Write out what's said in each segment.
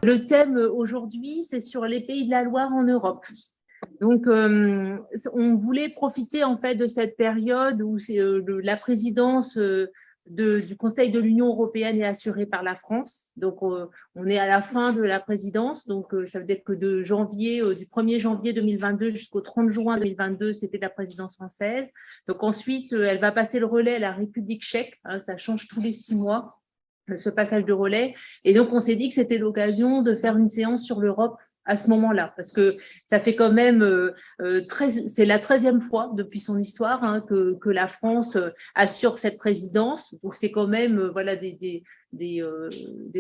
Le thème aujourd'hui, c'est sur les pays de la Loire en Europe. Donc, on voulait profiter en fait de cette période où la présidence du Conseil de l'Union européenne est assurée par la France. Donc, on est à la fin de la présidence. Donc, ça veut dire que de janvier, du 1er janvier 2022 jusqu'au 30 juin 2022, c'était la présidence française. Donc, ensuite, elle va passer le relais à la République tchèque. Hein, ça change tous les 6 mois, ce passage de relais. Et donc, on s'est dit que c'était l'occasion de faire une séance sur l'Europe à ce moment-là, parce que ça fait quand même c'est la 13e fois depuis son histoire hein, que la France assure cette présidence. Donc c'est quand même voilà des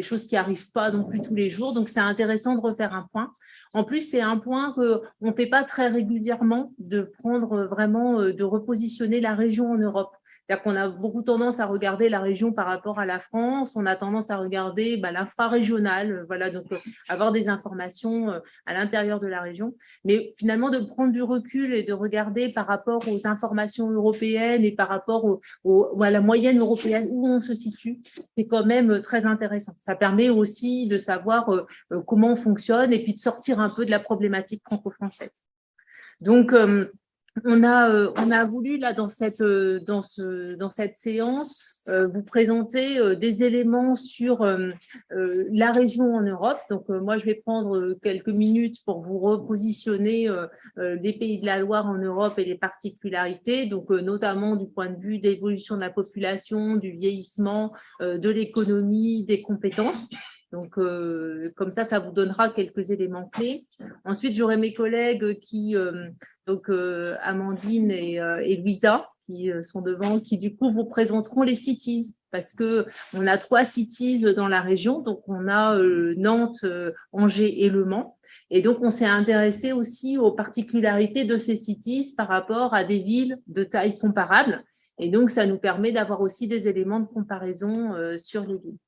choses qui arrivent pas non plus tous les jours. Donc c'est intéressant de refaire un point. En plus, c'est un point que on fait pas très régulièrement, de prendre vraiment de repositionner la région en Europe. C'est-à-dire qu'on a beaucoup tendance à regarder la région par rapport à la France, on a tendance à regarder l'infrarégional, voilà, donc avoir des informations à l'intérieur de la région. Mais finalement, de prendre du recul et de regarder par rapport aux informations européennes et par rapport à la moyenne européenne où on se situe, c'est quand même très intéressant. Ça permet aussi de savoir comment on fonctionne et puis de sortir un peu de la problématique franco-française. Donc, on a voulu là dans cette séance vous présenter des éléments sur la région en Europe. Donc moi je vais prendre quelques minutes pour vous repositionner les pays de la Loire en Europe et les particularités, donc notamment du point de vue de l'évolution de la population, du vieillissement, de l'économie, des compétences. Donc, comme ça vous donnera quelques éléments clés. Ensuite, j'aurai mes collègues donc Amandine et Louisa, qui sont devant, qui du coup vous présenteront les cities, parce que on a 3 cities dans la région. Donc, on a Nantes, Angers et Le Mans. Et donc, on s'est intéressé aussi aux particularités de ces cities par rapport à des villes de taille comparable. Et donc, ça nous permet d'avoir aussi des éléments de comparaison sur les villes.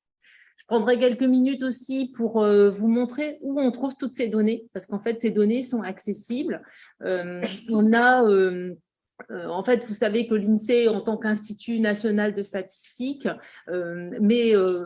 Je prendrai quelques minutes aussi pour vous montrer où on trouve toutes ces données, parce qu'en fait, ces données sont accessibles. En fait, vous savez que l'INSEE, en tant qu'Institut national de statistique,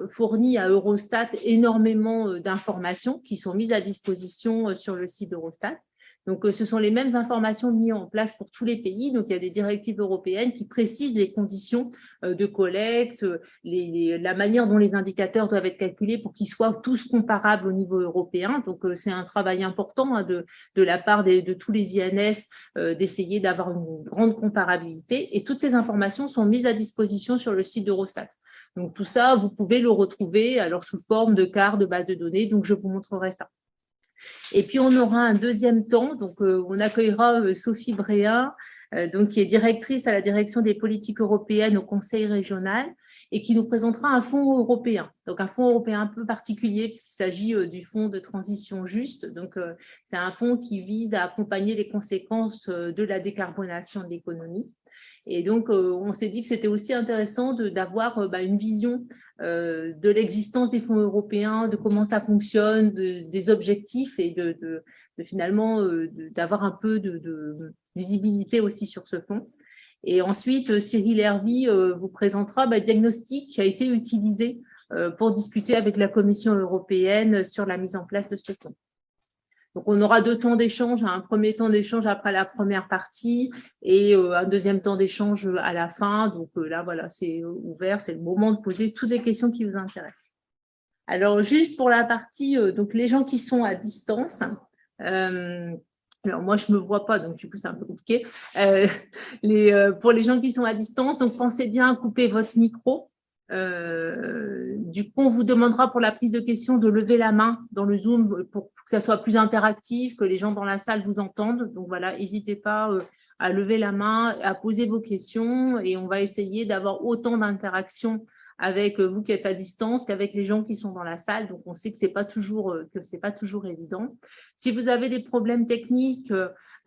fournit à Eurostat énormément d'informations qui sont mises à disposition sur le site d'Eurostat. Donc, ce sont les mêmes informations mises en place pour tous les pays. Donc, il y a des directives européennes qui précisent les conditions de collecte, la manière dont les indicateurs doivent être calculés pour qu'ils soient tous comparables au niveau européen. Donc, c'est un travail important de la part de tous les INS d'essayer d'avoir une grande comparabilité. Et toutes ces informations sont mises à disposition sur le site d'Eurostat. Donc, tout ça, vous pouvez le retrouver alors sous forme de cartes, de base de données. Donc, je vous montrerai ça. Et puis, on aura un deuxième temps. Donc, on accueillera Sophie Bréa, donc, qui est directrice à la direction des politiques européennes au Conseil régional et qui nous présentera un fonds européen. Donc, un fonds européen un peu particulier puisqu'il s'agit du fonds de transition juste. Donc, c'est un fonds qui vise à accompagner les conséquences de la décarbonation de l'économie. Et donc, on s'est dit que c'était aussi intéressant d'avoir une vision de l'existence des fonds européens, de comment ça fonctionne, des objectifs et finalement d'avoir un peu de visibilité aussi sur ce fonds. Et ensuite, Cyril Hervy vous présentera le diagnostic qui a été utilisé pour discuter avec la Commission européenne sur la mise en place de ce fonds. Donc, on aura 2 temps d'échange, un premier temps d'échange après la première partie et un deuxième temps d'échange à la fin. Donc là, voilà, c'est ouvert, c'est le moment de poser toutes les questions qui vous intéressent. Alors, juste pour la partie, donc les gens qui sont à distance, alors moi, je me vois pas, donc du coup, c'est un peu compliqué. Pour les gens qui sont à distance, donc pensez bien à couper votre micro. Du coup, on vous demandera pour la prise de questions de lever la main dans le Zoom pour que ça soit plus interactif, que les gens dans la salle vous entendent. Donc voilà, n'hésitez pas à lever la main, à poser vos questions et on va essayer d'avoir autant d'interactions avec vous qui êtes à distance qu'avec les gens qui sont dans la salle. Donc, on sait que c'est pas toujours évident. Si vous avez des problèmes techniques,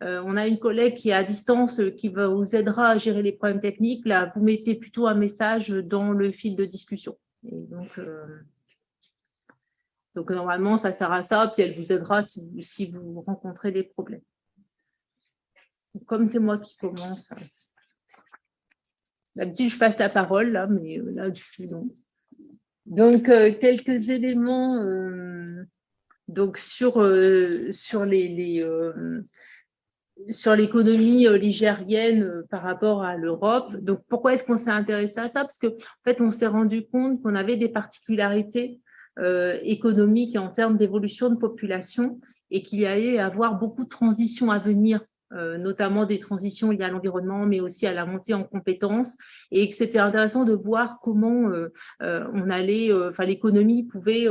on a une collègue qui est à distance qui vous aidera à gérer les problèmes techniques. Là, vous mettez plutôt un message dans le fil de discussion. Et donc, normalement, ça sert à ça, puis elle vous aidera si vous rencontrez des problèmes. Donc, comme c'est moi qui commence. D'habitude, je passe la parole, là, mais là, du coup, non. Donc, quelques éléments Donc sur l'économie ligérienne par rapport à l'Europe. Donc, pourquoi est-ce qu'on s'est intéressé à ça? Parce qu'en fait, on s'est rendu compte qu'on avait des particularités économiques et en termes d'évolution de population et qu'il y allait avoir beaucoup de transitions à venir, notamment des transitions liées à l'environnement, mais aussi à la montée en compétences, et que c'était intéressant de voir comment on allait, l'économie pouvait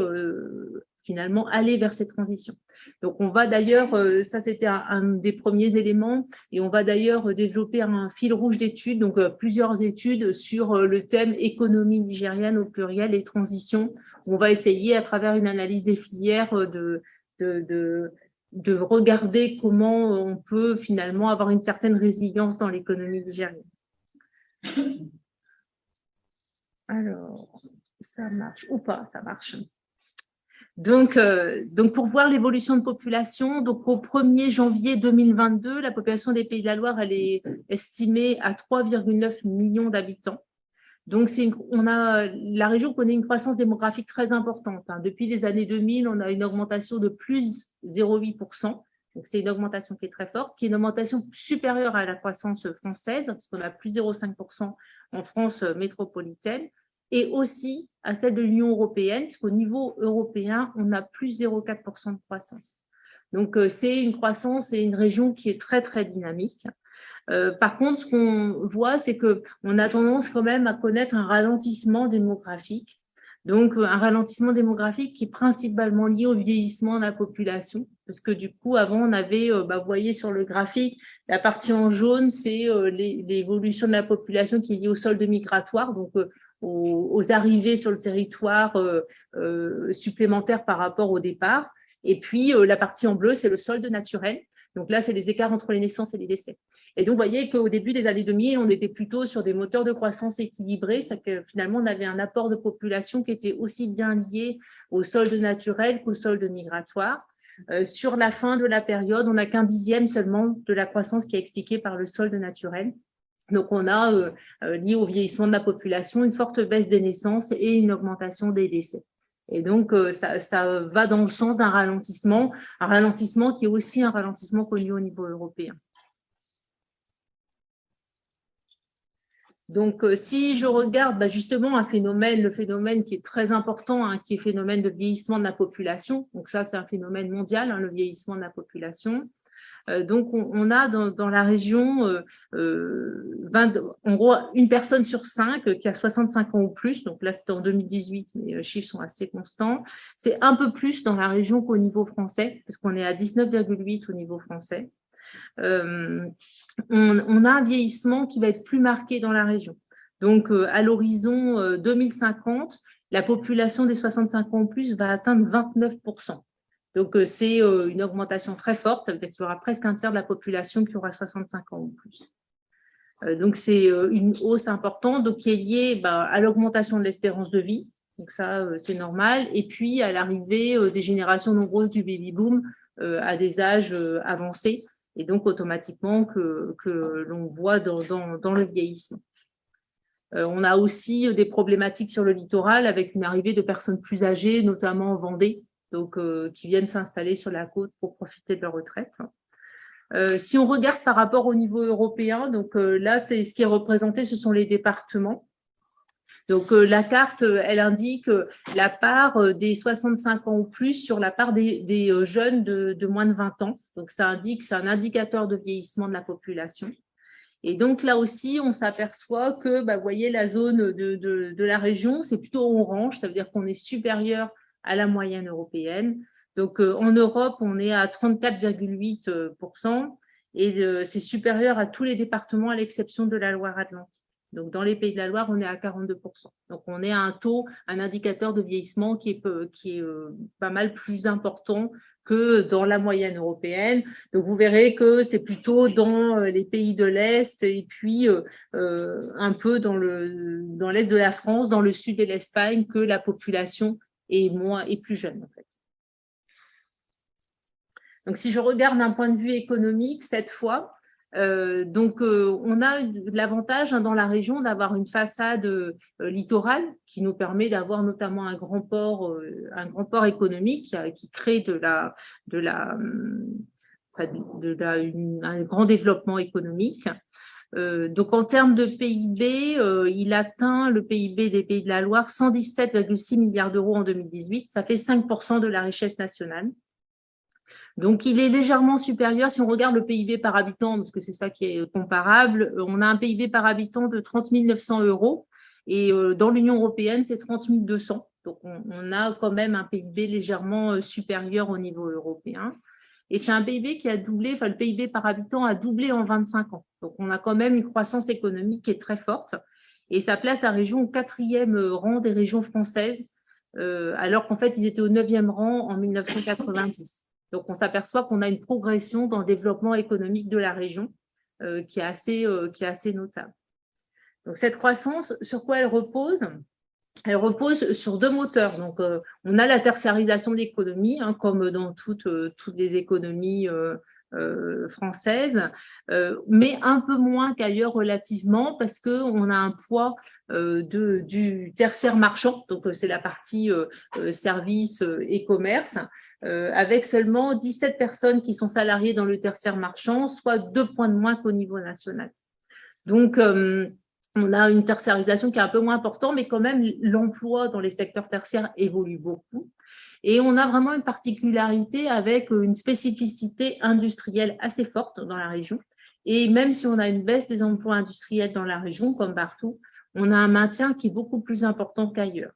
finalement aller vers cette transition. Donc, on va d'ailleurs, ça c'était un des premiers éléments, et on va d'ailleurs développer un fil rouge d'études, donc plusieurs études sur le thème économie nigérienne au pluriel et transition. On va essayer à travers une analyse des filières de regarder comment on peut finalement avoir une certaine résilience dans l'économie nigérienne. Alors, ça marche ou pas, ça marche. Donc, pour voir l'évolution de population, donc au 1er janvier 2022, la population des Pays de la Loire, elle est estimée à 3,9 millions d'habitants. Donc, la région connaît une croissance démographique très importante. Depuis les années 2000, on a une augmentation de plus 0,8%. Donc, c'est une augmentation qui est très forte, qui est une augmentation supérieure à la croissance française, parce qu'on a plus 0,5% en France métropolitaine, et aussi à celle de l'Union européenne, puisqu'au niveau européen, on a plus 0,4% de croissance. Donc, c'est une croissance et une région qui est très, très dynamique. Par contre, ce qu'on voit, c'est qu'on a tendance quand même à connaître un ralentissement démographique. Donc, un ralentissement démographique qui est principalement lié au vieillissement de la population. Parce que du coup, avant, on avait, vous voyez sur le graphique, la partie en jaune, c'est l'évolution de la population qui est liée au solde migratoire, donc aux arrivées sur le territoire supplémentaires par rapport au départ. Et puis, la partie en bleu, c'est le solde naturel. Donc là, c'est les écarts entre les naissances et les décès. Et donc, vous voyez qu'au début des années 2000, on était plutôt sur des moteurs de croissance équilibrés, c'est que finalement, on avait un apport de population qui était aussi bien lié au solde naturel qu'au solde migratoire. Sur la fin de la période, on n'a qu'un dixième seulement de la croissance qui est expliquée par le solde naturel. Donc, on a, lié au vieillissement de la population, une forte baisse des naissances et une augmentation des décès. Et donc, ça va dans le sens d'un ralentissement qui est aussi un ralentissement connu au niveau européen. Donc, si je regarde justement le phénomène qui est très important, qui est le phénomène de vieillissement de la population, donc ça, c'est un phénomène mondial, le vieillissement de la population. Donc, on a dans la région en gros une personne sur 5 qui a 65 ans ou plus. Donc là, c'était en 2018, mais les chiffres sont assez constants. C'est un peu plus dans la région qu'au niveau français, parce qu'on est à 19,8 au niveau français. On a un vieillissement qui va être plus marqué dans la région. Donc, à l'horizon 2050, la population des 65 ans ou plus va atteindre 29%. Donc, c'est une augmentation très forte. Ça veut dire qu'il y aura presque un tiers de la population qui aura 65 ans ou plus. Donc, c'est une hausse importante donc, qui est liée à l'augmentation de l'espérance de vie. Donc, ça, c'est normal. Et puis, à l'arrivée des générations nombreuses du baby-boom à des âges avancés. Et donc, automatiquement, que l'on voit dans le vieillissement. On a aussi des problématiques sur le littoral avec une arrivée de personnes plus âgées, notamment en Vendée, donc qui viennent s'installer sur la côte pour profiter de leur retraite. Si on regarde par rapport au niveau européen, donc là, c'est ce qui est représenté, ce sont les départements. Donc la carte, elle indique la part des 65 ans ou plus sur la part des jeunes de moins de 20 ans. Donc ça indique, c'est un indicateur de vieillissement de la population. Et donc là aussi, on s'aperçoit que, vous voyez, la zone de la région, c'est plutôt orange, ça veut dire qu'on est supérieur à la moyenne européenne. Donc en Europe, on est à 34,8% et c'est supérieur à tous les départements à l'exception de la Loire-Atlantique. Donc dans les Pays de la Loire, on est à 42%. Donc on est à un indicateur de vieillissement qui est pas mal plus important que dans la moyenne européenne. Donc, vous verrez que c'est plutôt dans les pays de l'Est et puis un peu dans l'Est de la France, dans le sud de l'Espagne, que la population est plus jeune, en fait. Donc, si je regarde d'un point de vue économique, cette fois, On a l'avantage dans la région d'avoir une façade littorale qui nous permet d'avoir notamment un grand port économique qui crée un grand développement économique. Donc en termes de PIB, il atteint le PIB des Pays de la Loire 117,6 milliards d'euros en 2018. Ça fait 5% de la richesse nationale. Donc, il est légèrement supérieur si on regarde le PIB par habitant, parce que c'est ça qui est comparable. On a un PIB par habitant de 30 900 euros et dans l'Union européenne, c'est 30 200. Donc, on a quand même un PIB légèrement supérieur au niveau européen. Et c'est un PIB qui a doublé, enfin, le PIB par habitant a doublé en 25 ans. Donc, on a quand même une croissance économique qui est très forte. Et ça place la région au 4e rang des régions françaises, alors qu'en fait, ils étaient au 9e rang en 1990. Donc, on s'aperçoit qu'on a une progression dans le développement économique de la région qui est assez notable. Donc, cette croissance, sur quoi elle repose? Elle repose sur deux moteurs. Donc, on a la tertiarisation de l'économie, comme dans toutes les économies françaises, mais un peu moins qu'ailleurs relativement parce qu'on a un poids du tertiaire marchand. Donc, c'est la partie services et commerce. Avec seulement 17 personnes qui sont salariées dans le tertiaire marchand, soit 2 points de moins qu'au niveau national. Donc, on a une tertiarisation qui est un peu moins importante, mais quand même, l'emploi dans les secteurs tertiaires évolue beaucoup. Et on a vraiment une particularité avec une spécificité industrielle assez forte dans la région. Et même si on a une baisse des emplois industriels dans la région, comme partout, on a un maintien qui est beaucoup plus important qu'ailleurs.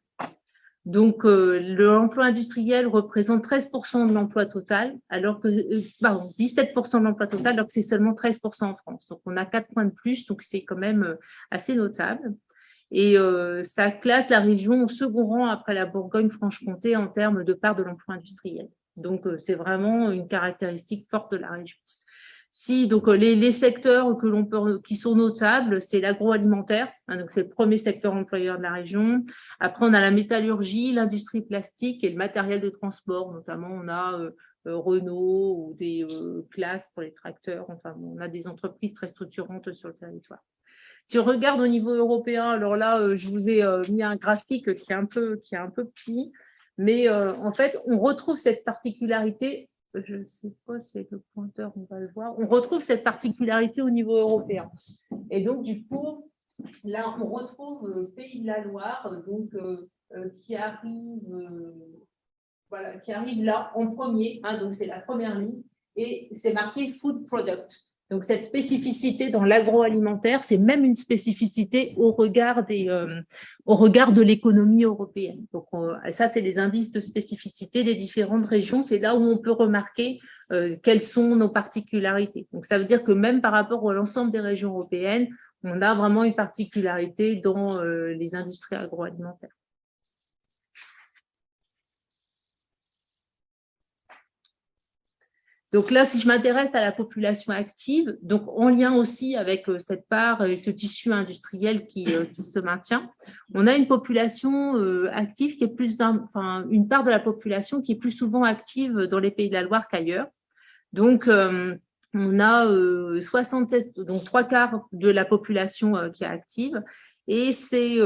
Donc, l'emploi industriel représente 13% de l'emploi total, alors que, 17% de l'emploi total, alors que c'est seulement 13% en France. Donc, on a 4 points de plus, donc c'est quand même assez notable. Et ça classe la région au second rang après la Bourgogne-Franche-Comté en termes de part de l'emploi industriel. Donc, c'est vraiment une caractéristique forte de la région. Donc les secteurs qui sont notables, c'est l'agroalimentaire, donc c'est le premier secteur employeur de la région. Après, on a la métallurgie, l'industrie plastique et le matériel de transport, notamment on a Renault ou des classes pour les tracteurs. Enfin, on a des entreprises très structurantes sur le territoire. Si on regarde au niveau européen, alors là, je vous ai mis un graphique qui est un peu petit, mais en fait, on retrouve cette particularité. Je ne sais pas si avec le pointeur on va le voir. On retrouve cette particularité au niveau européen. Et donc, du coup, là, on retrouve le Pays de la Loire, donc qui arrive là en premier. Donc, c'est la première ligne. Et c'est marqué Food Product. Donc, cette spécificité dans l'agroalimentaire, c'est même une spécificité au regard de l'économie européenne. Donc, ça, c'est les indices de spécificité des différentes régions. C'est là où on peut remarquer quelles sont nos particularités. Donc, ça veut dire que même par rapport à l'ensemble des régions européennes, on a vraiment une particularité dans les industries agroalimentaires. Donc là, si je m'intéresse à la population active, donc en lien aussi avec cette part et ce tissu industriel qui se maintient, on a une population active qui est une part de la population qui est plus souvent active dans les Pays de la Loire qu'ailleurs. Donc, on a 76, donc 3/4 de la population qui est active. Et c'est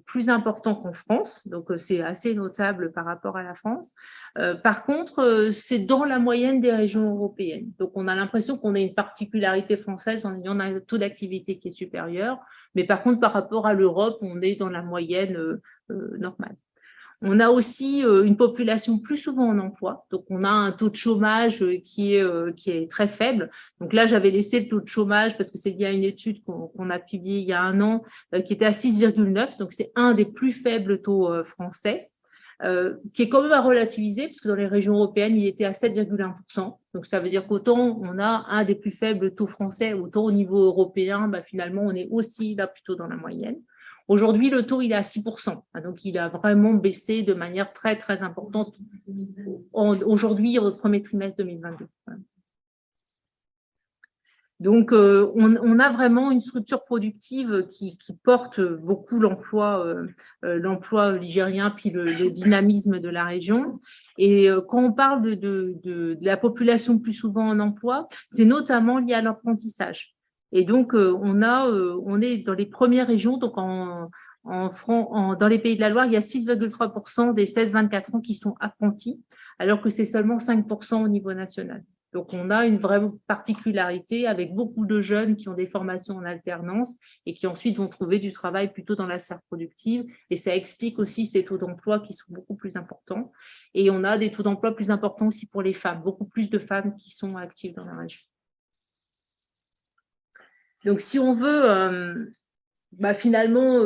plus important qu'en France, donc c'est assez notable par rapport à la France. Par contre, c'est dans la moyenne des régions européennes. Donc, on a l'impression qu'on a une particularité française en ayant un taux d'activité qui est supérieur. Mais par contre, par rapport à l'Europe, on est dans la moyenne normale. On a aussi une population plus souvent en emploi, donc on a un taux de chômage qui est très faible. Donc là, j'avais laissé le taux de chômage parce que c'est lié à une étude qu'on a publiée il y a un an qui était à 6,9, donc c'est un des plus faibles taux français, qui est quand même à relativiser parce que dans les régions européennes, il était à 7,1%. Donc ça veut dire qu'autant on a un des plus faibles taux français, autant au niveau européen, finalement on est aussi là plutôt dans la moyenne. Aujourd'hui, le taux, il est à 6%. Donc, il a vraiment baissé de manière très, très importante aujourd'hui, au premier trimestre 2022. Donc, on a vraiment une structure productive qui porte beaucoup l'emploi ligérien, puis le dynamisme de la région. Et quand on parle de la population plus souvent en emploi, c'est notamment lié à l'apprentissage. Et donc, on est dans les premières régions, donc dans les Pays de la Loire, il y a 6,3% des 16-24 ans qui sont apprentis, alors que c'est seulement 5% au niveau national. Donc, on a une vraie particularité avec beaucoup de jeunes qui ont des formations en alternance et qui ensuite vont trouver du travail plutôt dans la sphère productive. Et ça explique aussi ces taux d'emploi qui sont beaucoup plus importants. Et on a des taux d'emploi plus importants aussi pour les femmes, beaucoup plus de femmes qui sont actives dans la région. Donc, si on veut finalement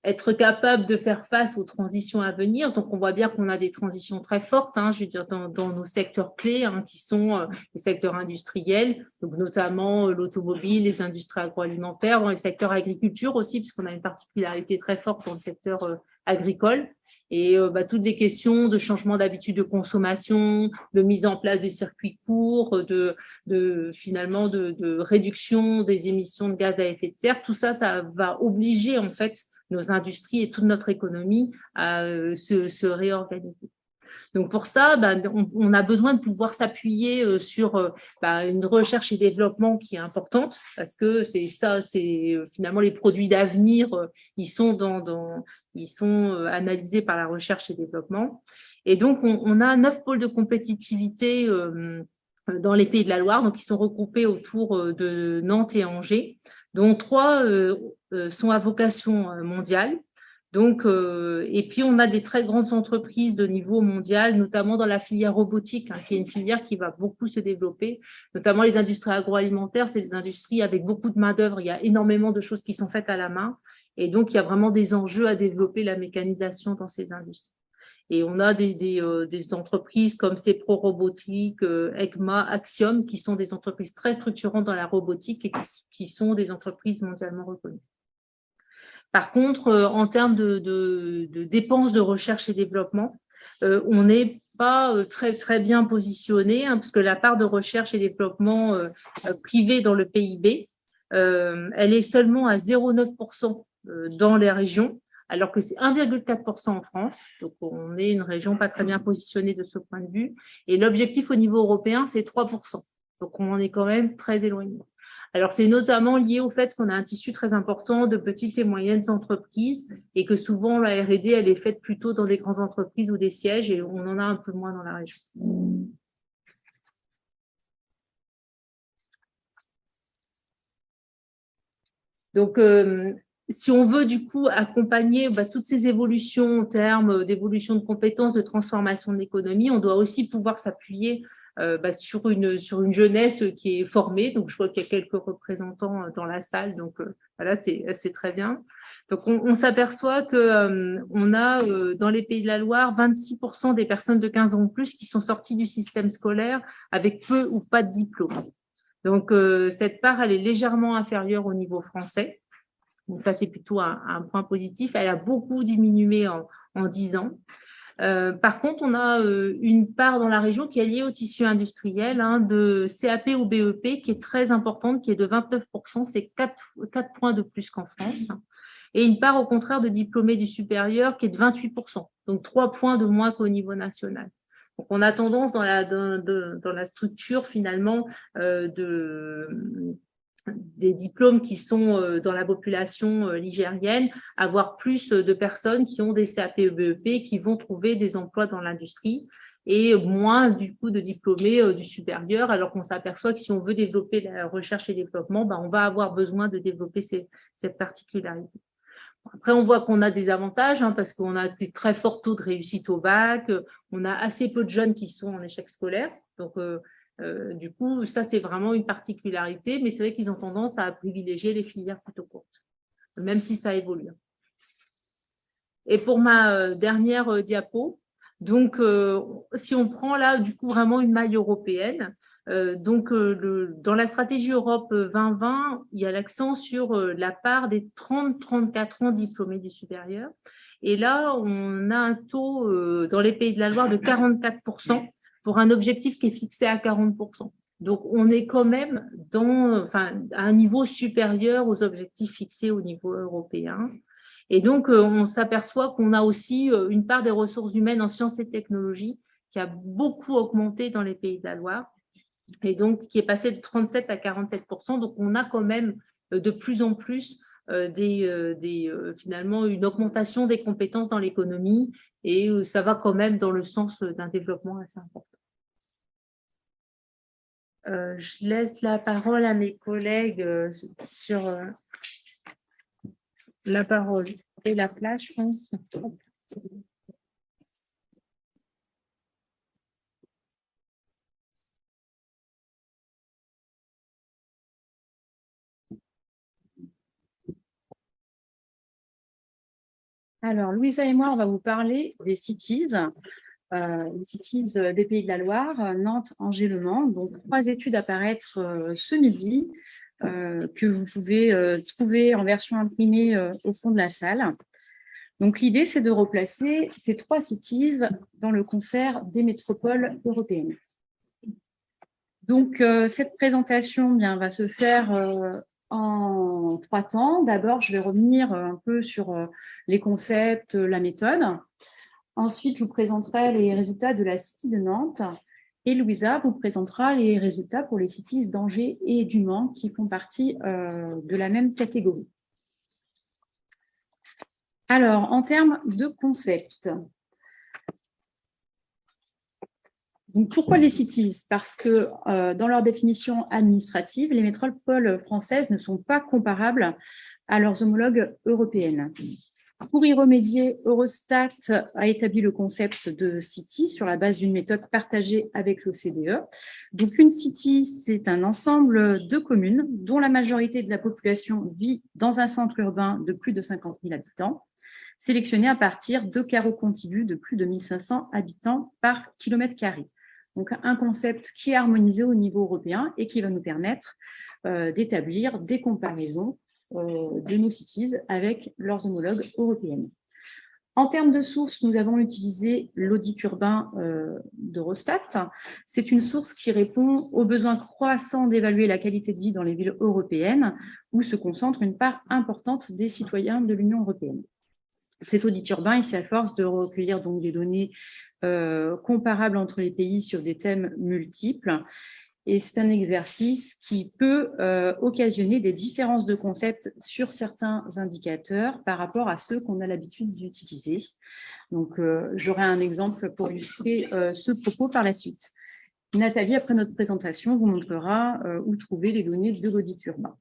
être capable de faire face aux transitions à venir. Donc, on voit bien qu'on a des transitions très fortes, je veux dire, dans nos secteurs clés, qui sont les secteurs industriels, donc notamment l'automobile, les industries agroalimentaires, dans les secteurs agriculture aussi, puisqu'on a une particularité très forte dans le secteur agricole. Et toutes les questions de changement d'habitude de consommation, de mise en place des circuits courts, finalement de réduction des émissions de gaz à effet de serre, tout ça, ça va obliger en fait nos industries et toute notre économie à se réorganiser. Donc pour ça, on a besoin de pouvoir s'appuyer sur une recherche et développement qui est importante, parce que c'est finalement les produits d'avenir, ils sont analysés par la recherche et développement. Et donc on a 9 pôles de compétitivité dans les Pays de la Loire, donc ils sont regroupés autour de Nantes et Angers, dont 3 sont à vocation mondiale. Donc, et puis on a des très grandes entreprises de niveau mondial, notamment dans la filière robotique, qui est une filière qui va beaucoup se développer, notamment les industries agroalimentaires, c'est des industries avec beaucoup de main-d'œuvre, il y a énormément de choses qui sont faites à la main, et donc il y a vraiment des enjeux à développer la mécanisation dans ces industries. Et on a des entreprises comme Cepro Robotique, ECMA, Axiom, qui sont des entreprises très structurantes dans la robotique et qui sont des entreprises mondialement reconnues. Par contre, en termes de dépenses de recherche et développement, on n'est pas très, très bien positionné, parce que la part de recherche et développement privée dans le PIB, elle est seulement à 0,9% dans les régions, alors que c'est 1,4% en France. Donc, on est une région pas très bien positionnée de ce point de vue. Et l'objectif au niveau européen, c'est 3%. Donc, on en est quand même très éloigné. Alors, c'est notamment lié au fait qu'on a un tissu très important de petites et moyennes entreprises et que souvent, la R&D, elle est faite plutôt dans des grandes entreprises ou des sièges et on en a un peu moins dans la région. Donc, si on veut du coup accompagner toutes ces évolutions en termes d'évolution de compétences, de transformation de l'économie, on doit aussi pouvoir s'appuyer sur une jeunesse qui est formée. Donc, je vois qu'il y a quelques représentants dans la salle. Donc, voilà, c'est très bien. Donc, on s'aperçoit que on a dans les Pays de la Loire 26% des personnes de 15 ans ou plus qui sont sorties du système scolaire avec peu ou pas de diplôme. Donc, cette part, elle est légèrement inférieure au niveau français. Donc, ça, c'est plutôt un point positif. Elle a beaucoup diminué en 10 ans. Par contre, on a une part dans la région qui est liée au tissu industriel de CAP ou BEP qui est très importante, qui est de 29%. C'est 4 points de plus qu'en France. Et une part, au contraire, de diplômés du supérieur qui est de 28%. Donc, 3 points de moins qu'au niveau national. Donc, on a tendance dans la structure finalement des diplômes qui sont dans la population ligérienne, à avoir plus de personnes qui ont des CAP et BEP qui vont trouver des emplois dans l'industrie et moins du coup de diplômés du supérieur, alors qu'on s'aperçoit que si on veut développer la recherche et développement, on va avoir besoin de développer cette particularité. Après, on voit qu'on a des avantages parce qu'on a des très forts taux de réussite au bac, on a assez peu de jeunes qui sont en échec scolaire. Donc, du coup, ça, c'est vraiment une particularité, mais c'est vrai qu'ils ont tendance à privilégier les filières plutôt courtes, même si ça évolue. Et pour ma dernière diapo, donc, si on prend là, du coup, vraiment une maille européenne, dans la stratégie Europe 2020, il y a l'accent sur la part des 30-34 ans diplômés du supérieur. Et là, on a un taux dans les Pays de la Loire de 44% pour un objectif qui est fixé à 40%. Donc, on est quand même à un niveau supérieur aux objectifs fixés au niveau européen. Et donc, on s'aperçoit qu'on a aussi une part des ressources humaines en sciences et technologies qui a beaucoup augmenté dans les Pays de la Loire et donc qui est passé de 37 à 47%. Donc, on a quand même de plus en plus finalement une augmentation des compétences dans l'économie et ça va quand même dans le sens d'un développement assez important. Je laisse la parole à mes collègues sur la parole et la place, je pense. Alors, Louisa et moi, on va vous parler des cities, les cities des Pays de la Loire, Nantes, Angers, Le Mans. Donc, 3 études à paraître ce midi que vous pouvez trouver en version imprimée au fond de la salle. Donc, l'idée, c'est de replacer ces 3 cities dans le concert des métropoles européennes. Donc, cette présentation va se faire en 3 temps. D'abord, je vais revenir un peu sur les concepts, la méthode. Ensuite, je vous présenterai les résultats de la City de Nantes et Louisa vous présentera les résultats pour les cities d'Angers et du Mans qui font partie de la même catégorie. Alors, en termes de concept, donc pourquoi les cities? Parce que dans leur définition administrative, les métropoles françaises ne sont pas comparables à leurs homologues européennes. Pour y remédier, Eurostat a établi le concept de city sur la base d'une méthode partagée avec l'OCDE. Donc, une city, c'est un ensemble de communes dont la majorité de la population vit dans un centre urbain de plus de 50 000 habitants, sélectionné à partir de carreaux contigus de plus de 1500 habitants par kilomètre carré. Donc, un concept qui est harmonisé au niveau européen et qui va nous permettre d'établir des comparaisons de nos cities avec leurs homologues européennes. En termes de sources, nous avons utilisé l'audit urbain d'Eurostat. C'est une source qui répond aux besoins croissants d'évaluer la qualité de vie dans les villes européennes où se concentre une part importante des citoyens de l'Union européenne. Cet audit urbain, il s'efforce de recueillir donc des données comparables entre les pays sur des thèmes multiples. Et c'est un exercice qui peut occasionner des différences de concept sur certains indicateurs par rapport à ceux qu'on a l'habitude d'utiliser. Donc, j'aurai un exemple pour illustrer ce propos par la suite. Nathalie, après notre présentation, vous montrera où trouver les données de l'audit urbain.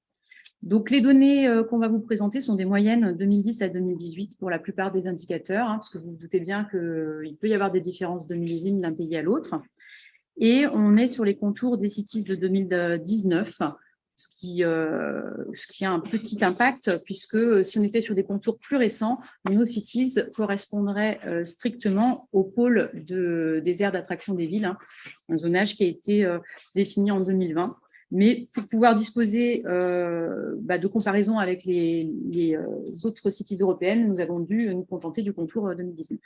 Donc, les données qu'on va vous présenter sont des moyennes 2010 à 2018 pour la plupart des indicateurs, parce que vous vous doutez bien qu'il peut y avoir des différences de millésimes d'un pays à l'autre. Et on est sur les contours des cities de 2019, ce qui a un petit impact, puisque si on était sur des contours plus récents, nos cities correspondraient strictement au pôle des aires d'attraction des villes, un zonage qui a été défini en 2020. Mais pour pouvoir disposer de comparaison avec les autres cities européennes, nous avons dû nous contenter du contour 2019.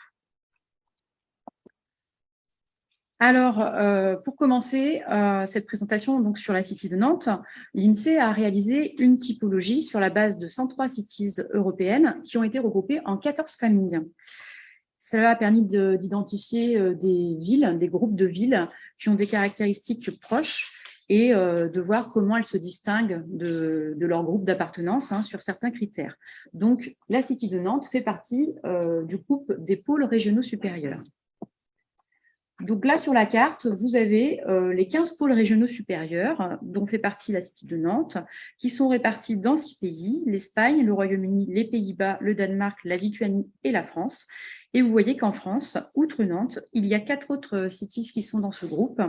Alors, pour commencer cette présentation donc, sur la City de Nantes, l'INSEE a réalisé une typologie sur la base de 103 cities européennes qui ont été regroupées en 14 familles. Cela a permis d'identifier des villes, des groupes de villes qui ont des caractéristiques proches et de voir comment elles se distinguent de leur groupe d'appartenance sur certains critères. Donc, la City de Nantes fait partie du groupe des pôles régionaux supérieurs. Donc là, sur la carte, vous avez les 15 pôles régionaux supérieurs dont fait partie la City de Nantes, qui sont répartis dans 6 pays, l'Espagne, le Royaume-Uni, les Pays-Bas, le Danemark, la Lituanie et la France. Et vous voyez qu'en France, outre Nantes, il y a 4 autres cities qui sont dans ce groupe,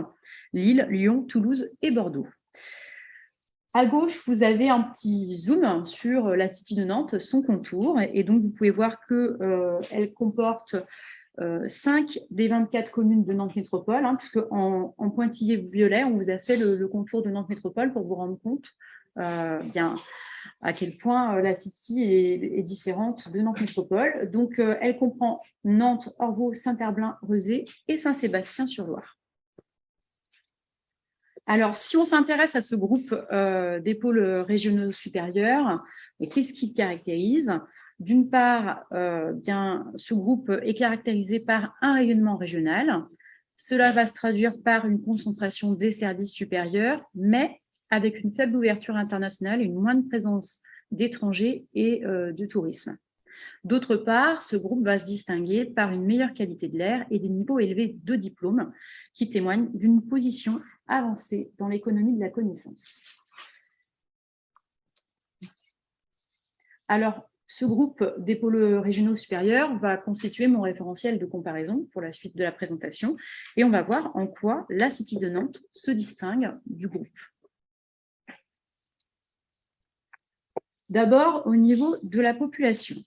Lille, Lyon, Toulouse et Bordeaux. À gauche, vous avez un petit zoom sur la City de Nantes, son contour, et donc vous pouvez voir qu'elle comporte 5 des 24 communes de Nantes Métropole, puisque en pointillé violet, on vous a fait le contour de Nantes Métropole pour vous rendre compte à quel point la City est différente de Nantes Métropole. Donc, elle comprend Nantes, Orvaux, Saint-Herblain, Rezé et Saint-Sébastien-sur-Loire. Alors, si on s'intéresse à ce groupe des pôles régionaux supérieurs, qu'est-ce qui le caractérise? D'une part, bien, ce groupe est caractérisé par un rayonnement régional. Cela va se traduire par une concentration des services supérieurs, mais avec une faible ouverture internationale et une moindre présence d'étrangers et de tourisme. D'autre part, ce groupe va se distinguer par une meilleure qualité de l'air et des niveaux élevés de diplômes qui témoignent d'une position avancée dans l'économie de la connaissance. Alors, ce groupe des pôles régionaux supérieurs va constituer mon référentiel de comparaison pour la suite de la présentation et on va voir en quoi la City de Nantes se distingue du groupe. D'abord, au niveau de la population.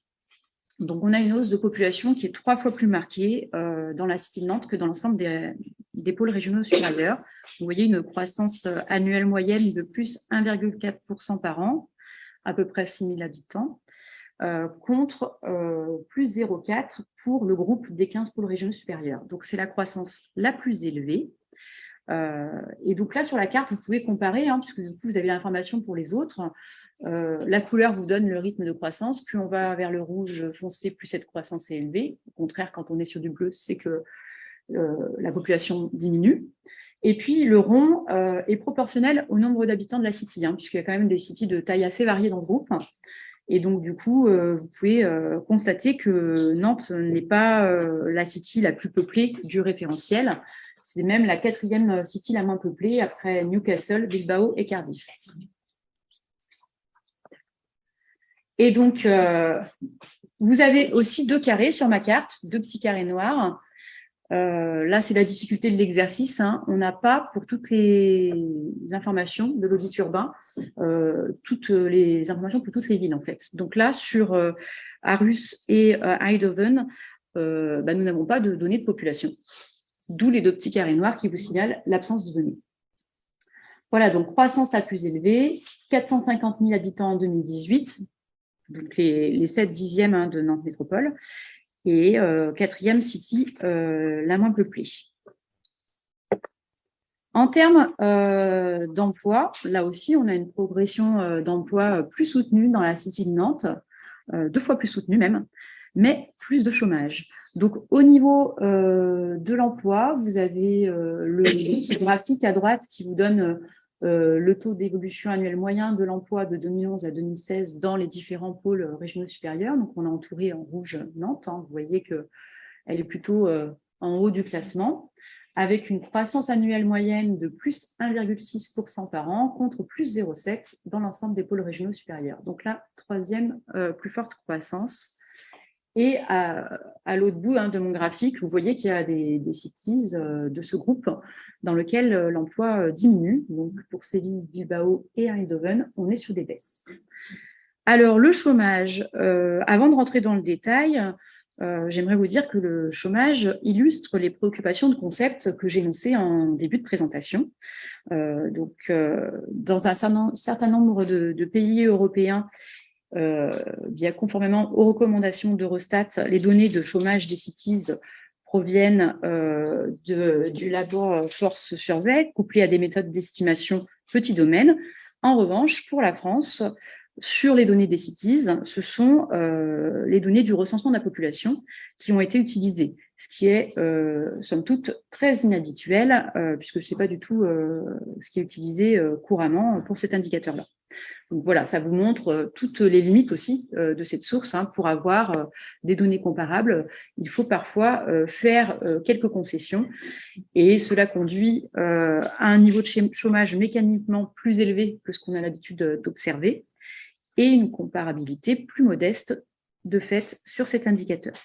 Donc, on a une hausse de population qui est 3 fois plus marquée dans la City de Nantes que dans l'ensemble des pôles régionaux supérieurs. Vous voyez une croissance annuelle moyenne de plus 1,4% par an, à peu près 6 000 habitants, contre plus 0,4 pour le groupe des 15 pôles régionaux supérieurs. Donc, c'est la croissance la plus élevée. Et donc là, sur la carte, vous pouvez comparer, puisque du coup, vous avez l'information pour les autres. La couleur vous donne le rythme de croissance. Plus on va vers le rouge foncé, plus cette croissance est élevée. Au contraire, quand on est sur du bleu, c'est que la population diminue. Et puis, le rond est proportionnel au nombre d'habitants de la city, puisqu'il y a quand même des cities de taille assez variée dans ce groupe. Et donc, du coup, vous pouvez constater que Nantes n'est pas la city la plus peuplée du référentiel. C'est même la 4e city la moins peuplée après Newcastle, Bilbao et Cardiff. Et donc, vous avez aussi 2 carrés sur ma carte, 2 petits carrés noirs. Là, c'est la difficulté de l'exercice. On n'a pas, pour toutes les informations de l'audit urbain, toutes les informations pour toutes les villes, en fait. Donc là, sur Aarhus et Eindhoven, nous n'avons pas de données de population. D'où les 2 petits carrés noirs qui vous signalent l'absence de données. Voilà, donc croissance la plus élevée, 450 000 habitants en 2018, donc les 7/10 de Nantes Métropole, et 4e city la moins peuplée. En termes d'emploi, là aussi, on a une progression d'emploi plus soutenue dans la city de Nantes, 2 fois plus soutenue même, mais plus de chômage. Donc, au niveau de l'emploi, vous avez le petit graphique à droite qui vous donne le taux d'évolution annuel moyen de l'emploi de 2011 à 2016 dans les différents pôles régionaux supérieurs. Donc, on a entouré en rouge Nantes. Vous voyez qu'elle est plutôt en haut du classement, avec une croissance annuelle moyenne de plus 1,6% par an contre plus 0,7% dans l'ensemble des pôles régionaux supérieurs. Donc là, 3e plus forte croissance. Et à l'autre bout de mon graphique, vous voyez qu'il y a des cities de ce groupe dans lequel l'emploi diminue. Donc, pour Séville, Bilbao et Eindhoven, on est sur des baisses. Alors, le chômage, avant de rentrer dans le détail, j'aimerais vous dire que le chômage illustre les préoccupations de concept que j'ai énoncées en début de présentation. Dans un certain nombre de pays européens, bien conformément aux recommandations d'Eurostat, les données de chômage des cities proviennent du labor Force Survey, couplé à des méthodes d'estimation petit domaine. En revanche, pour la France, sur les données des cities, ce sont les données du recensement de la population qui ont été utilisées, ce qui est, somme toute, très inhabituel, puisque ce n'est pas du tout ce qui est utilisé couramment pour cet indicateur-là. Donc voilà, ça vous montre toutes les limites aussi de cette source. Pour avoir des données comparables, il faut parfois faire quelques concessions et cela conduit à un niveau de chômage mécaniquement plus élevé que ce qu'on a l'habitude d'observer et une comparabilité plus modeste de fait sur cet indicateur.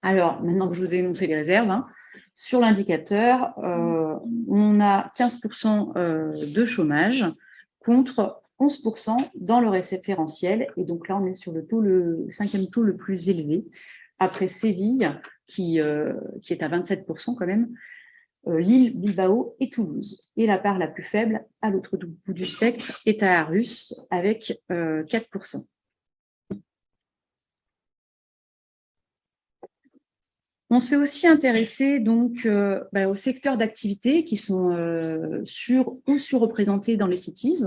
Alors, maintenant que je vous ai énoncé les réserves, sur l'indicateur, on a 15% de chômage contre 11% dans le référentiel. Et donc là, on est sur le 5e taux le plus élevé, après Séville, qui est à 27% quand même, Lille, Bilbao et Toulouse. Et la part la plus faible, à l'autre bout du spectre, est à Aarhus, avec 4%. On s'est aussi intéressé donc aux secteurs d'activité qui sont sur ou surreprésentés dans les cities.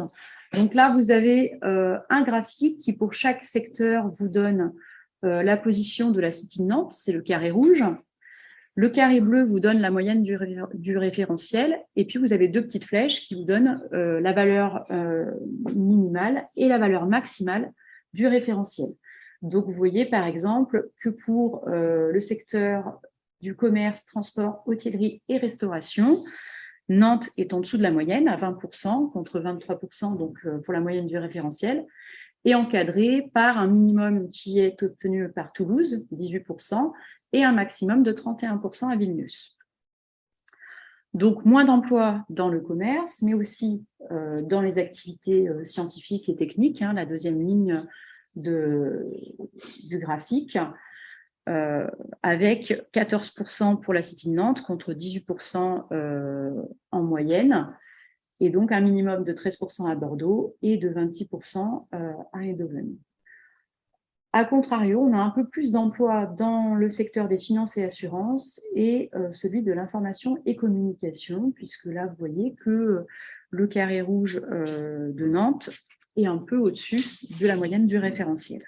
Donc là, vous avez un graphique qui, pour chaque secteur, vous donne la position de la City de Nantes, c'est le carré rouge. Le carré bleu vous donne la moyenne du référentiel. Et puis, vous avez deux petites flèches qui vous donnent la valeur minimale et la valeur maximale du référentiel. Donc, vous voyez, par exemple, que pour le secteur du commerce, transport, hôtellerie et restauration, Nantes est en dessous de la moyenne à 20% contre 23% donc, pour la moyenne du référentiel, et encadré par un minimum qui est obtenu par Toulouse, 18%, et un maximum de 31% à Vilnius. Donc, moins d'emplois dans le commerce, mais aussi dans les activités scientifiques et techniques, la deuxième ligne du graphique, avec 14% pour la City de Nantes contre 18% en moyenne, et donc un minimum de 13% à Bordeaux et de 26% à Eindhoven. A contrario, on a un peu plus d'emplois dans le secteur des finances et assurances et celui de l'information et communication, puisque là, vous voyez que le carré rouge de Nantes est un peu au-dessus de la moyenne du référentiel.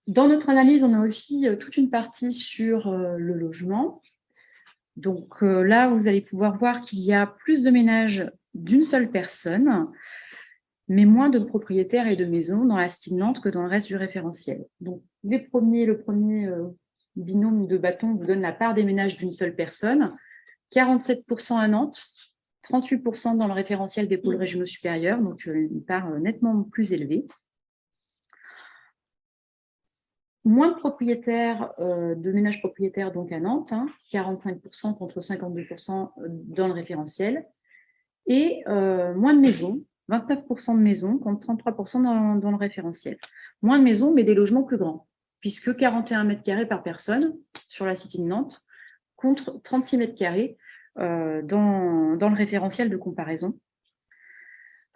Dans notre analyse, on a aussi toute une partie sur le logement. Donc là, vous allez pouvoir voir qu'il y a plus de ménages d'une seule personne, mais moins de propriétaires et de maisons dans la City de Nantes que dans le reste du référentiel. Donc le premier binôme de bâtons vous donne la part des ménages d'une seule personne, 47% à Nantes, 38% dans le référentiel des pôles régionaux supérieurs, donc une part nettement plus élevée. Moins de propriétaires, de ménages propriétaires donc à Nantes, 45% contre 52% dans le référentiel, et moins de maisons, 29% de maisons contre 33% dans le référentiel. Moins de maisons, mais des logements plus grands, puisque 41 mètres carrés par personne sur la City de Nantes contre 36 mètres carrés dans le référentiel de comparaison.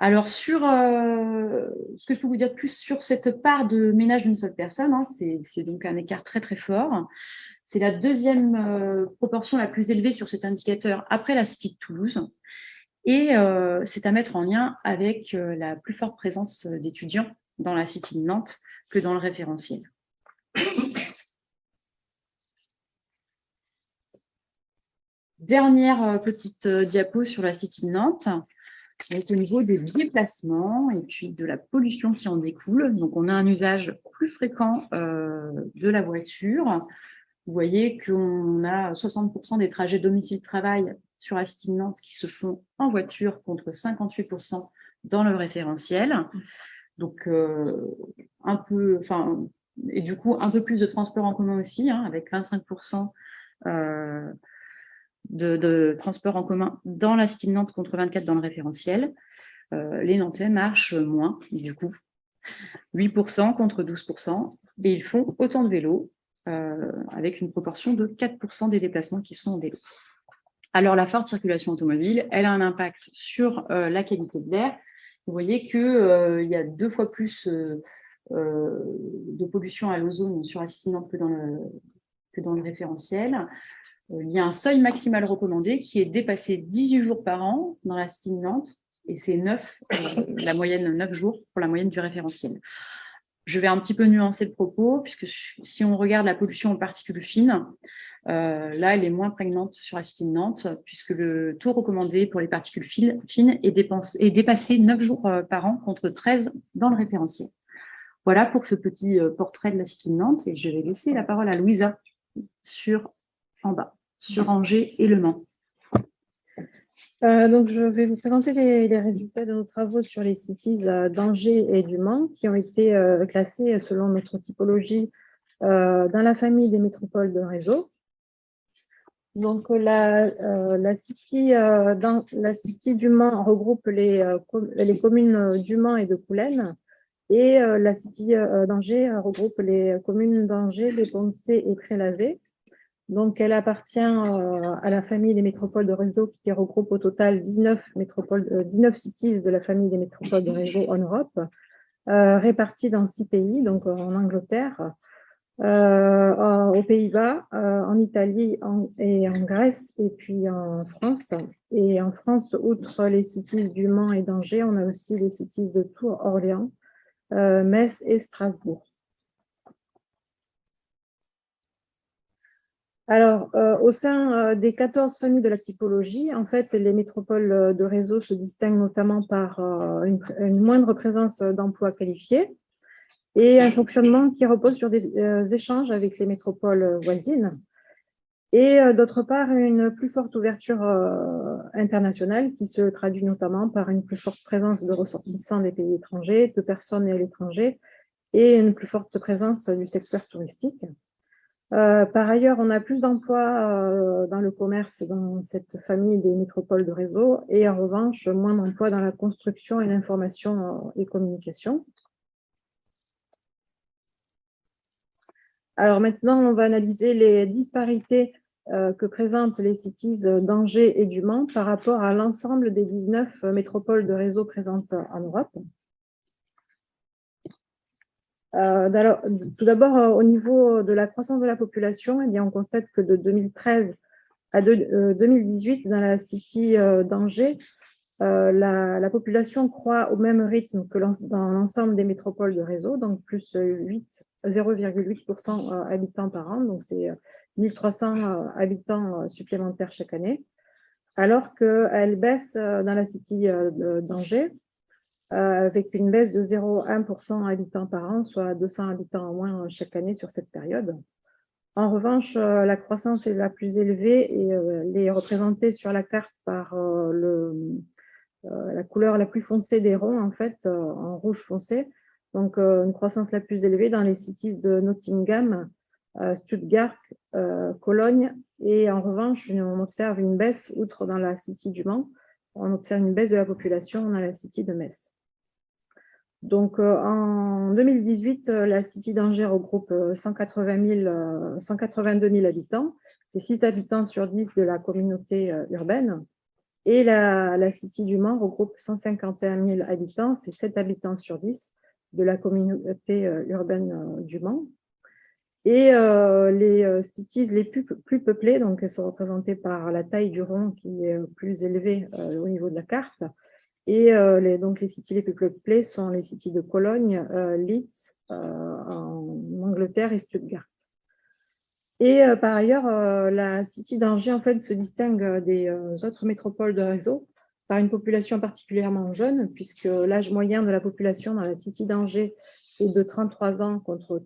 Alors, sur ce que je peux vous dire de plus sur cette part de ménage d'une seule personne, c'est donc un écart très, très fort. C'est la deuxième proportion la plus élevée sur cet indicateur après la City de Toulouse. Et c'est à mettre en lien avec la plus forte présence d'étudiants dans la City de Nantes que dans le référentiel. Dernière petite diapo sur la City de Nantes. Donc, au niveau des déplacements et puis de la pollution qui en découle. Donc, on a un usage plus fréquent de la voiture. Vous voyez qu'on a 60% des trajets domicile-travail sur la City de Nantes qui se font en voiture contre 58% dans le référentiel. Donc, et du coup, un peu plus de transport en commun aussi, avec 25% de transport en commun dans la City de Nantes contre 24 dans le référentiel. Les Nantais marchent moins, du coup, 8% contre 12%, et ils font autant de vélos, avec une proportion de 4% des déplacements qui sont en vélo. Alors, la forte circulation automobile, elle a un impact sur la qualité de l'air. Vous voyez qu'il y a 2 fois plus de pollution à l'ozone sur la City de Nantes que dans le référentiel. Il y a un seuil maximal recommandé qui est dépassé 18 jours par an dans la City de Nantes, et c'est 9 jours pour la moyenne du référentiel. Je vais un petit peu nuancer le propos, puisque si on regarde la pollution aux particules fines, là, elle est moins prégnante sur la City de Nantes, puisque le taux recommandé pour les particules fines est dépassé 9 jours par an contre 13 dans le référentiel. Voilà pour ce petit portrait de la City de Nantes, et je vais laisser la parole à Louisa en bas, sur Angers et Le Mans. Donc, je vais vous présenter les résultats de nos travaux sur les cities d'Angers et du Mans qui ont été classés selon notre typologie dans la famille des métropoles de réseau. Donc, la city du Mans regroupe les communes du Mans et de Coulennes, et la city d'Angers regroupe les communes d'Angers, de Poncé et Trélazé. Donc, elle appartient à la famille des métropoles de réseau qui regroupe au total 19 cities de la famille des métropoles de réseau en Europe, réparties dans 6 pays, donc en Angleterre, aux Pays-Bas, en Italie et en Grèce, et puis en France. Et en France, outre les cities du Mans et d'Angers, on a aussi les cities de Tours, Orléans, Metz et Strasbourg. Alors, au sein des 14 familles de la typologie, en fait, les métropoles de réseau se distinguent notamment par une moindre présence d'emplois qualifiés et un fonctionnement qui repose sur des échanges avec les métropoles voisines. Et d'autre part, une plus forte ouverture internationale qui se traduit notamment par une plus forte présence de ressortissants des pays étrangers, de personnes à l'étranger et une plus forte présence du secteur touristique. Par ailleurs, on a plus d'emplois dans le commerce dans cette famille des métropoles de réseau et en revanche, moins d'emplois dans la construction et l'information et communication. Alors maintenant, on va analyser les disparités que présentent les cities d'Angers et du Mans par rapport à l'ensemble des 19 métropoles de réseau présentes en Europe. Tout d'abord, au niveau de la croissance de la population, eh bien, on constate que de 2013 à 2018, dans la city d'Angers, la population croît au même rythme que dans l'ensemble des métropoles de réseau, donc plus 0,8% habitants par an, donc c'est 1300 habitants supplémentaires chaque année, alors qu'elle baisse dans la city d'Angers, avec une baisse de 0,1% habitants par an, soit 200 habitants en moins chaque année sur cette période. En revanche, la croissance est la plus élevée et elle est représentée sur la carte par la couleur la plus foncée des ronds, en fait, en rouge foncé. Donc, une croissance la plus élevée dans les cities de Nottingham, Stuttgart, Cologne. Et en revanche, on observe une baisse, outre dans la city du Mans, on observe une baisse de la population dans la city de Metz. Donc, en 2018, la city d'Angers regroupe 182 000 habitants. C'est 6 habitants sur 10 de la communauté urbaine. Et la city du Mans regroupe 151 000 habitants. C'est 7 habitants sur 10 de la communauté urbaine du Mans. Et les cities les plus peuplées, donc elles sont représentées par la taille du rond qui est plus élevée au niveau de la carte. Et donc les cities les plus peuplées sont les cities de Cologne, Leeds, en Angleterre et Stuttgart. Et par ailleurs, la city d'Angers en fait se distingue des autres métropoles de réseau par une population particulièrement jeune, puisque l'âge moyen de la population dans la city d'Angers est de 33 ans contre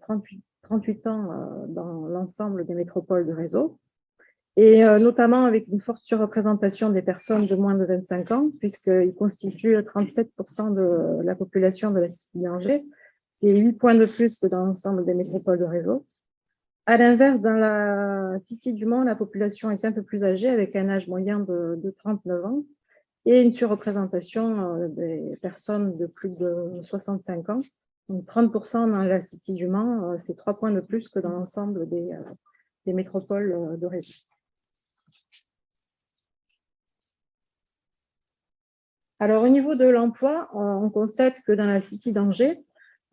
38 ans dans l'ensemble des métropoles de réseau. Et notamment avec une forte surreprésentation des personnes de moins de 25 ans, puisqu'ils constituent 37% de la population de la city d'Angers. C'est 8 points de plus que dans l'ensemble des métropoles de réseau. À l'inverse, dans la city du Mans, la population est un peu plus âgée, avec un âge moyen de 39 ans et une surreprésentation des personnes de plus de 65 ans. Donc 30% dans la city du Mans, c'est 3 points de plus que dans l'ensemble des métropoles de réseau. Alors, au niveau de l'emploi, on constate que dans la city d'Angers,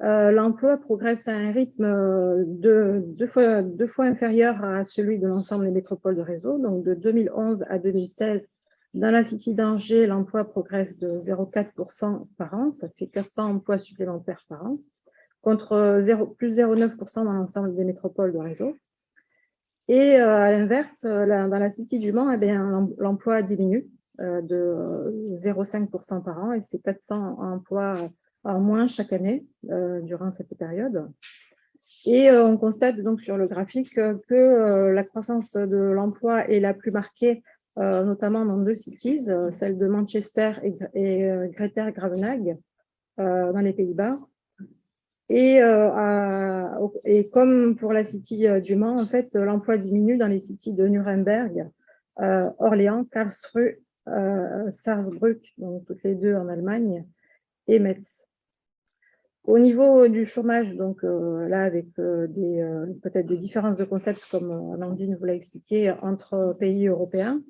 l'emploi progresse à un rythme deux fois inférieur à celui de l'ensemble des métropoles de réseau. Donc, de 2011 à 2016, dans la city d'Angers, l'emploi progresse de 0,4% par an. Ça fait 400 emplois supplémentaires par an, contre plus 0,9% dans l'ensemble des métropoles de réseau. Et à l'inverse, dans la city du Mans, eh bien, l'emploi diminue de 0,5% par an et c'est 400 emplois en moins chaque année durant cette période. Et on constate donc sur le graphique que la croissance de l'emploi est la plus marquée, notamment dans 2 cities, celle de Manchester et Greater Gravenhage dans les Pays-Bas. Et comme pour la city du Mans, en fait, l'emploi diminue dans les cities de Nuremberg, Orléans, Karlsruhe, Saarbrück, donc toutes les deux en Allemagne, et Metz. Au niveau du chômage, donc là, avec peut-être des différences de concepts, comme Amandine vous l'a expliqué, entre pays européens.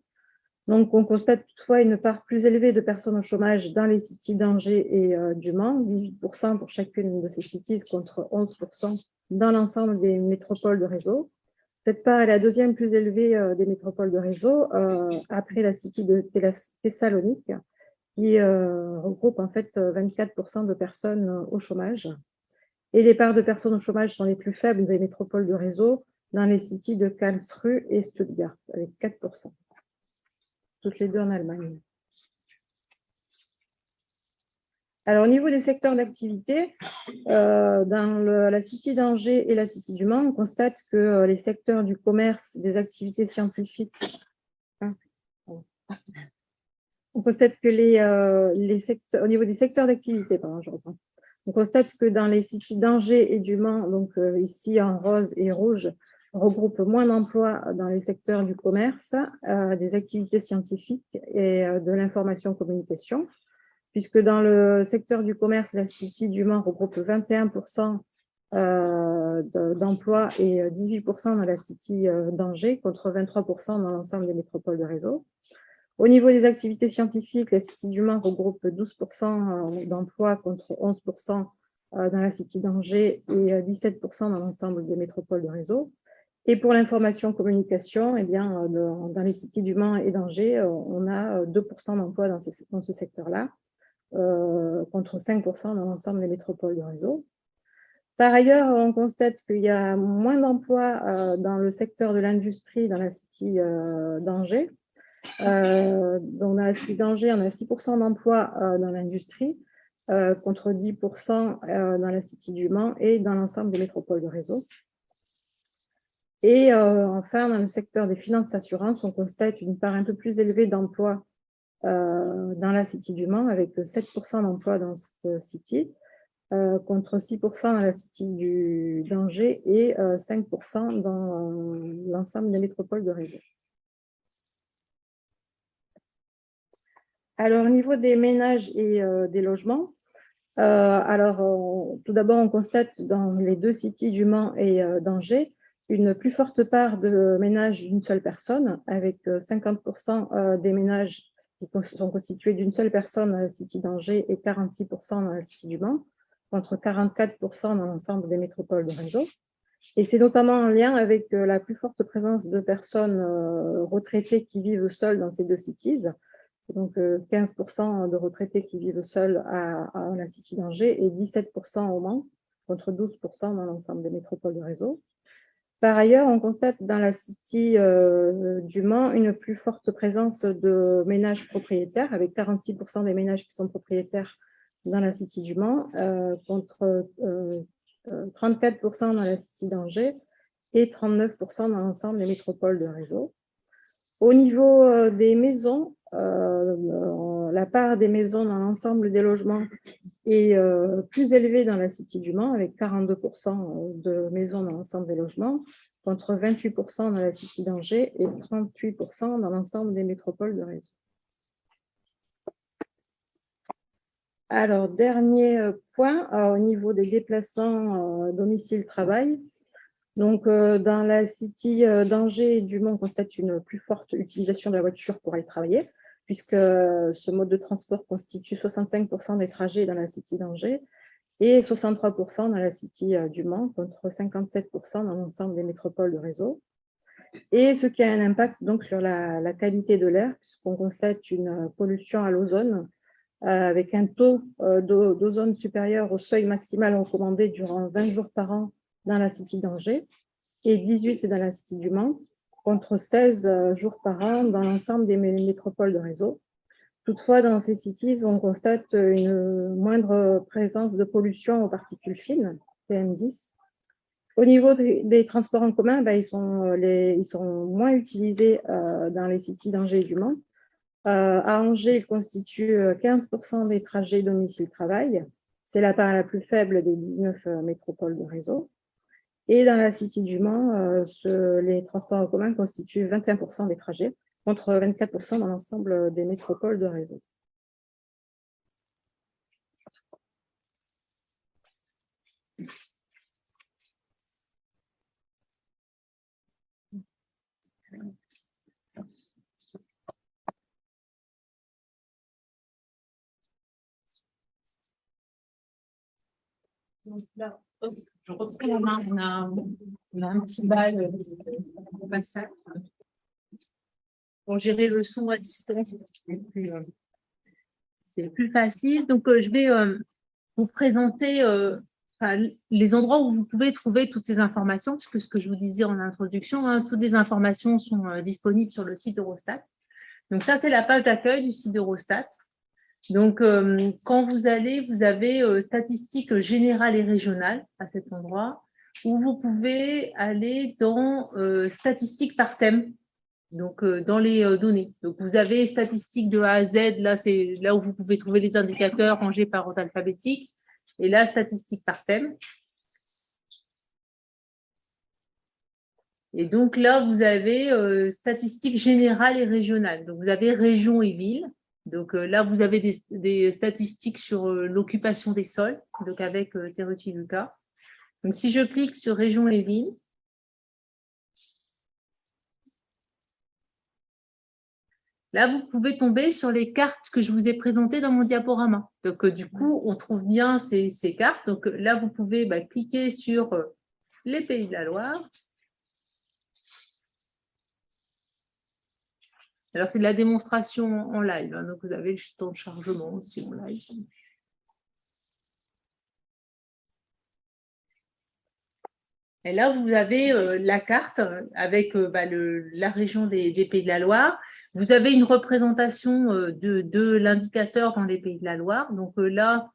Donc, on constate toutefois une part plus élevée de personnes au chômage dans les cities d'Angers et du Mans, 18% pour chacune de ces cities contre 11% dans l'ensemble des métropoles de réseau. Cette part est la deuxième plus élevée des métropoles de réseau, après la city de Thessalonique, qui regroupe en fait 24% de personnes au chômage. Et les parts de personnes au chômage sont les plus faibles des métropoles de réseau dans les cities de Karlsruhe et Stuttgart, avec 4%. Toutes les deux en Allemagne. Alors, au niveau des secteurs d'activité, dans la city d'Angers et la city du Mans, on constate que les secteurs du commerce, des activités scientifiques, on constate que les secteurs, au niveau des secteurs d'activité, pardon, je reprends. On constate que dans les cities d'Angers et du Mans, donc ici en rose et rouge, regroupe moins d'emplois dans les secteurs du commerce, des activités scientifiques et de l'information-communication, puisque dans le secteur du commerce, la City du Mans regroupe 21% d'emplois et 18% dans la City d'Angers, contre 23% dans l'ensemble des métropoles de réseau. Au niveau des activités scientifiques, la City du Mans regroupe 12% d'emplois contre 11% dans la City d'Angers et 17% dans l'ensemble des métropoles de réseau. Et pour l'information-communication, eh bien, dans les cités du Mans et d'Angers, on a 2% d'emplois dans ce secteur-là, contre 5% dans l'ensemble des métropoles de réseau. Par ailleurs, on constate qu'il y a moins d'emplois dans le secteur de l'industrie dans la city d'Angers. Dans la city d'Angers, on a 6% d'emplois dans l'industrie, contre 10% dans la city du Mans et dans l'ensemble des métropoles de réseau. Et enfin, dans le secteur des finances assurances, on constate une part un peu plus élevée d'emplois dans la city du Mans, avec 7% d'emplois dans cette city, contre 6% dans la city d'Angers et 5% dans l'ensemble des métropoles de réseau. Alors, au niveau des ménages et des logements, tout d'abord, on constate dans les deux cities du Mans et d'Angers une plus forte part de ménages d'une seule personne, avec 50% des ménages qui sont constitués d'une seule personne dans la city d'Angers et 46% dans la city du Mans, contre 44% dans l'ensemble des métropoles de réseau. Et c'est notamment en lien avec la plus forte présence de personnes retraitées qui vivent seules dans ces deux cities. Donc 15% de retraités qui vivent seuls à la city d'Angers et 17% au Mans, contre 12% dans l'ensemble des métropoles de réseau. Par ailleurs, on constate dans la city du Mans une plus forte présence de ménages propriétaires, avec 46% des ménages qui sont propriétaires dans la city du Mans, contre 34% dans la city d'Angers et 39% dans l'ensemble des métropoles de réseau. Au niveau des maisons, la part des maisons dans l'ensemble des logements est plus élevée dans la city du Mans, avec 42% de maisons dans l'ensemble des logements, contre 28% dans la city d'Angers et 38% dans l'ensemble des métropoles de réseau. Alors, dernier point, au niveau des déplacements domicile-travail. Donc, dans la city d'Angers et du Mans, on constate une plus forte utilisation de la voiture pour aller travailler, puisque ce mode de transport constitue 65% des trajets dans la city d'Angers et 63% dans la city du Mans, contre 57% dans l'ensemble des métropoles de réseau. Et ce qui a un impact donc sur la qualité de l'air, puisqu'on constate une pollution à l'ozone, avec un taux d'ozone supérieur au seuil maximal recommandé durant 20 jours par an dans la city d'Angers et 18 dans la city du Mans, contre 16 jours par an dans l'ensemble des métropoles de réseau. Toutefois, dans ces cities, on constate une moindre présence de pollution aux particules fines, PM10. Au niveau des transports en commun, ils sont moins utilisés dans les cities d'Angers et du Mans. À Angers, ils constituent 15% des trajets domicile-travail. C'est la part la plus faible des 19 métropoles de réseau. Et dans la city du Mans, les transports en commun constituent 21% des trajets, contre 24% dans l'ensemble des métropoles de réseau. Donc là, hop, je reprends la main, on a un petit bal au passage pour gérer le son à distance. C'est plus facile. Donc, je vais vous présenter les endroits où vous pouvez trouver toutes ces informations, puisque ce que je vous disais en introduction, hein, toutes les informations sont disponibles sur le site Eurostat. Donc, ça, c'est la page d'accueil du site Eurostat. Donc, quand vous allez, vous avez statistiques générales et régionales à cet endroit, où vous pouvez aller dans statistiques par thème, donc dans les données. Donc, vous avez statistiques de A à Z, là, c'est là où vous pouvez trouver les indicateurs rangés par ordre alphabétique, et là, statistiques par thème. Et donc là, vous avez statistiques générales et régionales. Donc, vous avez région et ville. Donc là, vous avez des statistiques sur l'occupation des sols, donc avec Terruti Luca. Donc, si je clique sur région et ville, là, vous pouvez tomber sur les cartes que je vous ai présentées dans mon diaporama. Donc, du coup, on trouve bien ces cartes. Donc là, vous pouvez cliquer sur les Pays de la Loire. Alors, c'est de la démonstration en live, hein, donc vous avez le temps de chargement aussi en live. Et là, vous avez la carte avec la région des Pays de la Loire. Vous avez une représentation de l'indicateur dans les Pays de la Loire. Donc là,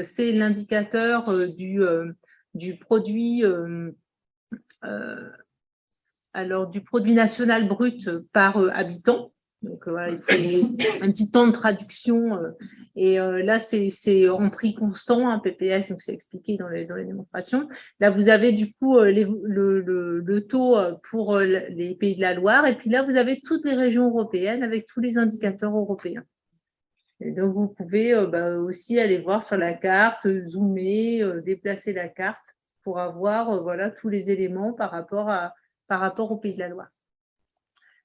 c'est l'indicateur du produit du produit national brut par habitant. Donc voilà, il faut un petit temps de traduction. Et là, c'est en prix constant, un PPS, donc c'est expliqué dans les démonstrations. Là, vous avez du coup le taux pour les Pays de la Loire. Et puis là, vous avez toutes les régions européennes avec tous les indicateurs européens. Et donc, vous pouvez aussi aller voir sur la carte, zoomer, déplacer la carte pour avoir voilà tous les éléments par rapport au Pays de la Loire.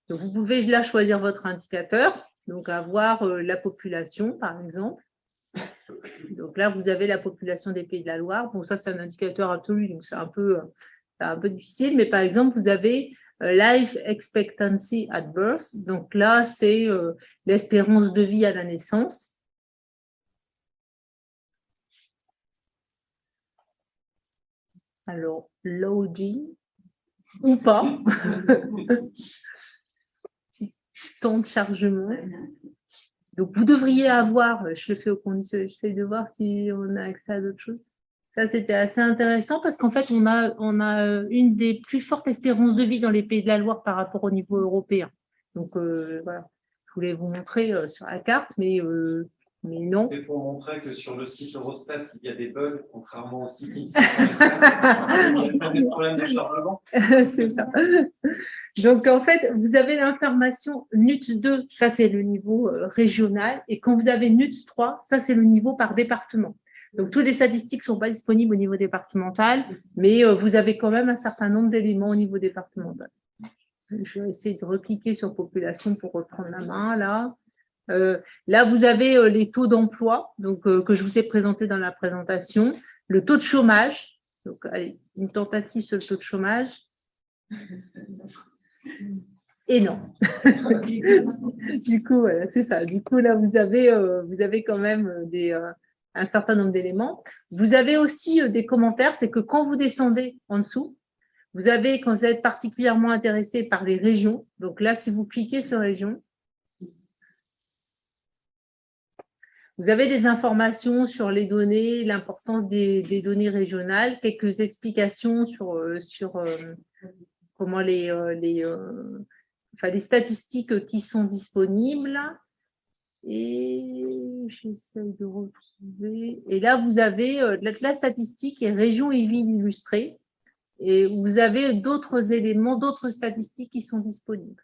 Donc, vous pouvez là choisir votre indicateur, donc avoir la population, par exemple. Donc là, vous avez la population des Pays de la Loire. Bon, ça, c'est un indicateur absolu, donc c'est un peu difficile. Mais par exemple, vous avez Life Expectancy at Birth. Donc là, c'est l'espérance de vie à la naissance. Alors, loading ou pas. Petit temps de chargement. Donc, vous devriez avoir, je le fais au condition, j'essaie de voir si on a accès à d'autres choses. Ça, c'était assez intéressant parce qu'en fait, on a une des plus fortes espérances de vie dans les Pays de la Loire par rapport au niveau européen. Donc, voilà. Je voulais vous montrer sur la carte, mais non. C'est pour montrer que sur le site Eurostat, il y a des bugs, contrairement au site INSEE. Il y a des problèmes de chargement. C'est ça. Donc, en fait, vous avez l'information NUTS 2, ça c'est le niveau régional, et quand vous avez NUTS 3, ça c'est le niveau par département. Donc, toutes les statistiques ne sont pas disponibles au niveau départemental, mais vous avez quand même un certain nombre d'éléments au niveau départemental. Je vais essayer de recliquer sur population pour reprendre la main, là. Là, vous avez les taux d'emploi, donc que je vous ai présenté dans la présentation, le taux de chômage. Donc, allez, une tentative sur le taux de chômage. Et non. Du coup, voilà, c'est ça. Du coup, là, vous avez quand même un certain nombre d'éléments. Vous avez aussi des commentaires, c'est que quand vous descendez en dessous, vous avez, quand vous êtes particulièrement intéressé par les régions, donc là, si vous cliquez sur région, vous avez des informations sur les données, l'importance des données régionales, quelques explications sur comment les statistiques qui sont disponibles. Et j'essaie de retrouver. Et là, vous avez la statistique et région et ville illustrée. Et vous avez d'autres éléments, d'autres statistiques qui sont disponibles.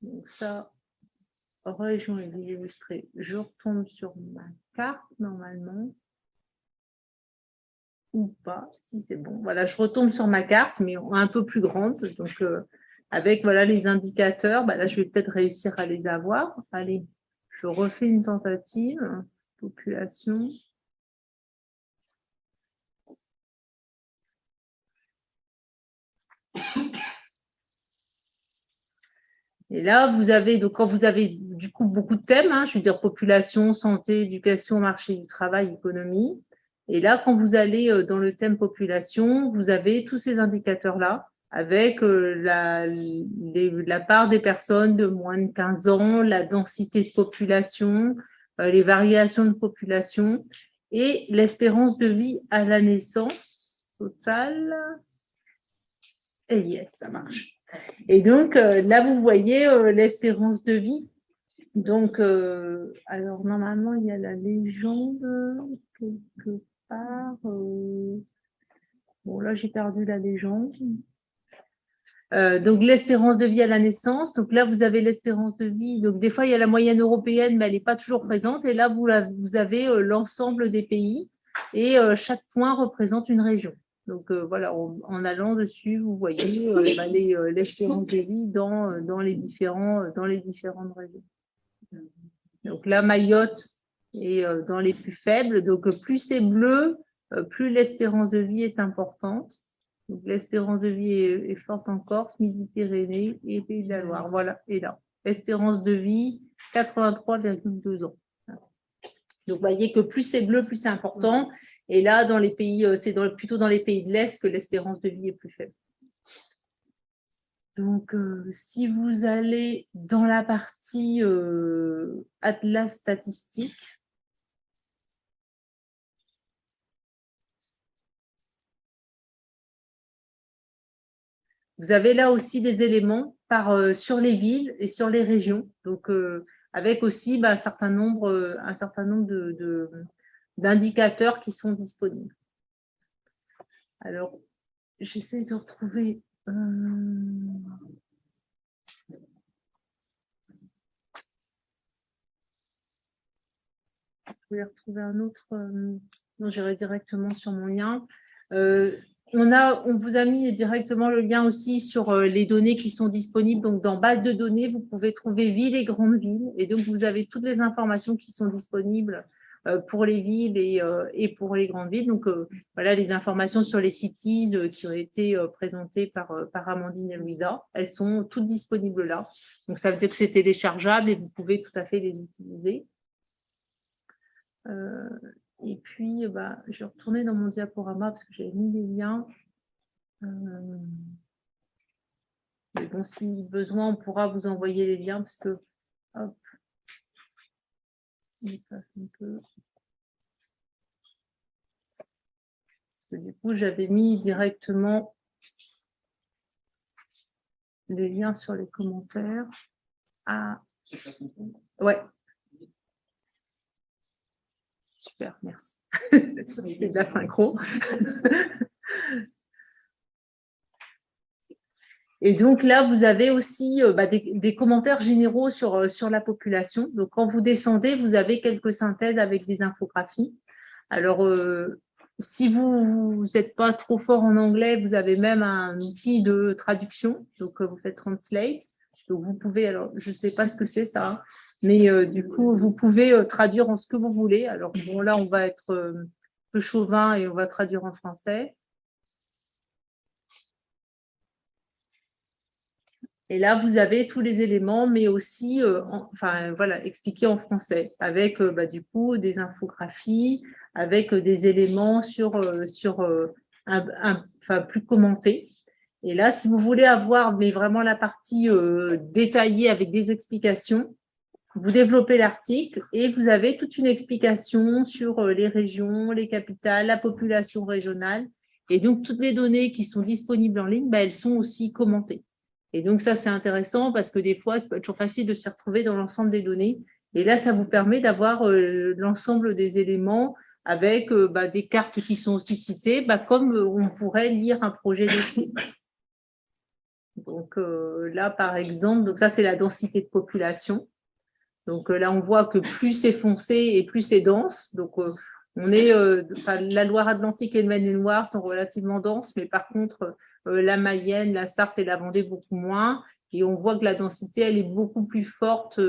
Donc ça, région et ville illustrée. Je retombe sur ma carte normalement. ou pas. Si c'est bon. Voilà, je retombe sur ma carte, mais un peu plus grande. Donc, avec voilà les indicateurs, là, je vais peut-être réussir à les avoir. Allez, je refais une tentative. Population. Et là, vous avez, donc quand vous avez du coup beaucoup de thèmes, je veux dire population, santé, éducation, marché du travail, économie. Et là, quand vous allez dans le thème population, vous avez tous ces indicateurs-là avec la part des personnes de moins de 15 ans, la densité de population, les variations de population et l'espérance de vie à la naissance totale. Et yes, ça marche. Et donc, là, vous voyez l'espérance de vie. Donc, alors, normalement, il y a la légende quelque part. Bon, là, j'ai perdu la légende. Donc, l'espérance de vie à la naissance. Donc, là, vous avez l'espérance de vie. Donc, des fois, il y a la moyenne européenne, mais elle n'est pas toujours présente. Et là, vous avez l'ensemble des pays. Et chaque point représente une région. Donc voilà, en allant dessus, vous voyez l'espérance de vie dans les différentes régions. Donc là, Mayotte est dans les plus faibles. Donc plus c'est bleu, plus l'espérance de vie est importante. Donc l'espérance de vie est forte en Corse, Midi-Pyrénées et Pays de la Loire. Voilà, et là, espérance de vie 83,2 ans. Donc, vous voyez que plus c'est bleu, plus c'est important. Et là, dans les pays, c'est plutôt dans les pays de l'Est que l'espérance de vie est plus faible. Donc, si vous allez dans la partie Atlas statistique, vous avez là aussi des éléments sur les villes et sur les régions. Donc, avec aussi un certain nombre d'indicateurs qui sont disponibles. Alors, j'essaie de retrouver. Je voulais retrouver un autre. Non, j'irai directement sur mon lien. On vous a mis directement le lien aussi sur les données qui sont disponibles. Donc, dans base de données, vous pouvez trouver villes et grandes villes. Et donc, vous avez toutes les informations qui sont disponibles pour les villes et pour les grandes villes. Donc, voilà les informations sur les cities qui ont été présentées par Amandine et Louisa. Elles sont toutes disponibles là. Donc, ça veut dire que c'est téléchargeable et vous pouvez tout à fait les utiliser. Et puis, je vais retourner dans mon diaporama parce que j'avais mis les liens. Mais bon, si besoin, on pourra vous envoyer les liens parce que, hop, il passe un peu. Parce que du coup, j'avais mis directement les liens sur les commentaires. Ah, ouais. Super, merci. C'est de la synchro. Et donc là, vous avez aussi des commentaires généraux sur la population. Donc quand vous descendez, vous avez quelques synthèses avec des infographies. Alors, si vous n'êtes pas trop fort en anglais, vous avez même un outil de traduction. Donc, vous faites Translate. Donc, vous pouvez, alors, je ne sais pas ce que c'est ça, mais du coup, vous pouvez traduire en ce que vous voulez. Alors, bon, là, on va être un peu chauvin et on va traduire en français. Et là, vous avez tous les éléments, mais aussi, expliqués en français, avec du coup des infographies, avec des éléments plus commentés. Et là, si vous voulez avoir vraiment la partie détaillée avec des explications, vous développez l'article et vous avez toute une explication sur les régions, les capitales, la population régionale. Et donc, toutes les données qui sont disponibles en ligne, elles sont aussi commentées. Et donc, ça, c'est intéressant parce que des fois, c'est pas toujours facile de s'y retrouver dans l'ensemble des données. Et là, ça vous permet d'avoir l'ensemble des éléments avec des cartes qui sont aussi citées, comme on pourrait lire un projet d'étude. Donc là, par exemple, donc ça, c'est la densité de population. Donc là, on voit que plus c'est foncé et plus c'est dense. Donc, La Loire-Atlantique et le Maine-et-Loire sont relativement denses, mais par contre, la Mayenne, la Sarthe et la Vendée beaucoup moins. Et on voit que la densité, elle est beaucoup plus forte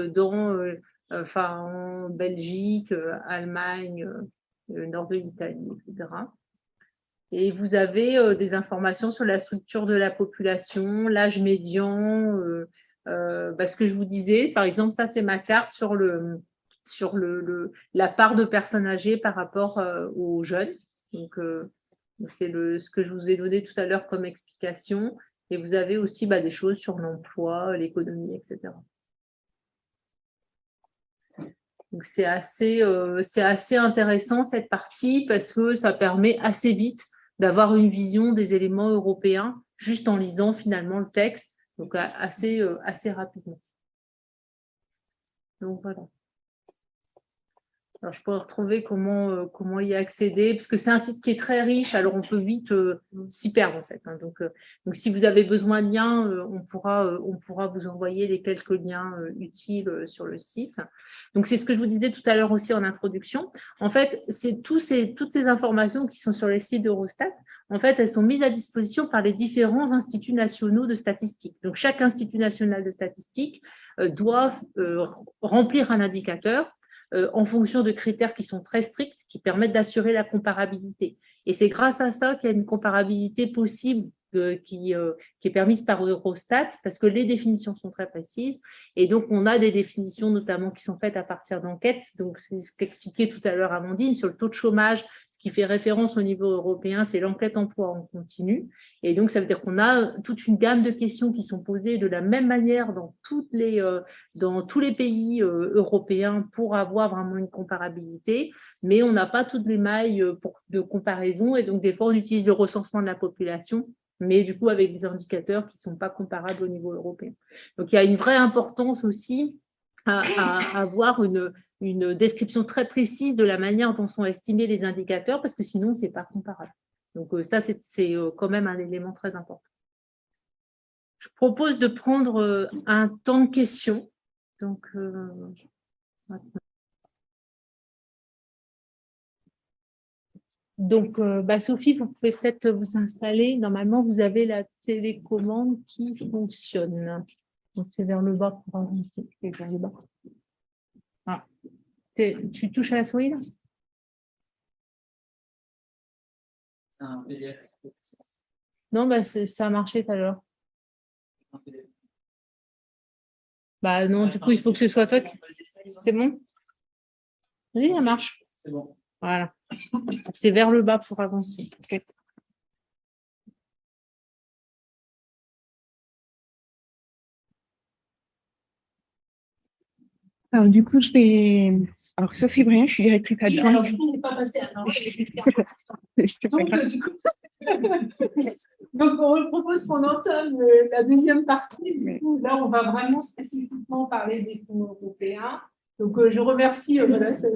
en Belgique, Allemagne, nord de l'Italie, etc. Et vous avez des informations sur la structure de la population, l'âge médian, ce que je vous disais. Par exemple, ça, c'est ma carte sur la part de personnes âgées par rapport aux jeunes. Donc, c'est ce que je vous ai donné tout à l'heure comme explication. Et vous avez aussi des choses sur l'emploi, l'économie, etc. Donc, c'est assez intéressant cette partie parce que ça permet assez vite d'avoir une vision des éléments européens juste en lisant finalement le texte, donc assez rapidement. Donc voilà. Alors je pourrais retrouver comment y accéder, parce que c'est un site qui est très riche, alors on peut vite s'y perdre en fait. Hein. Donc si vous avez besoin de liens, on pourra vous envoyer les quelques liens utiles sur le site. Donc c'est ce que je vous disais tout à l'heure aussi en introduction. En fait, c'est toutes ces informations qui sont sur les sites d'Eurostat. En fait, elles sont mises à disposition par les différents instituts nationaux de statistiques. Donc chaque institut national de statistiques doit remplir un indicateur en fonction de critères qui sont très stricts, qui permettent d'assurer la comparabilité. Et c'est grâce à ça qu'il y a une comparabilité possible qui est permise par Eurostat, parce que les définitions sont très précises. Et donc, on a des définitions notamment qui sont faites à partir d'enquêtes. Donc, c'est ce qu'expliquait tout à l'heure Amandine sur le taux de chômage. Ce qui fait référence au niveau européen, c'est l'enquête emploi en continu. Et donc, ça veut dire qu'on a toute une gamme de questions qui sont posées de la même manière dans tous les pays européens pour avoir vraiment une comparabilité. Mais on n'a pas toutes les mailles de comparaison. Et donc, des fois, on utilise le recensement de la population, mais du coup, avec des indicateurs qui ne sont pas comparables au niveau européen. Donc, il y a une vraie importance aussi à avoir une description très précise de la manière dont sont estimés les indicateurs, parce que sinon, ce n'est pas comparable. Donc, ça, c'est quand même un élément très important. Je propose de prendre un temps de questions. Donc, maintenant. Donc, Sophie, vous pouvez peut-être vous installer. Normalement, vous avez la télécommande qui fonctionne. Donc, c'est vers le bas pour avancer. Vers le bas. Ah. Tu touches à la souris là? C'est un PDF. Non, ça a marché tout à l'heure. Non, du coup, il faut que ce soit toi. C'est bon? Oui, ça marche. C'est bon. Voilà. C'est vers le bas pour avancer. Okay. Alors, du coup, Alors, Sophie Brien, je suis directrice adjointe. Alors, du coup, on n'est pas passé à Donc, on propose qu'on entame la deuxième partie. Du coup, là, on va vraiment spécifiquement parler des fonds européens. Donc, je remercie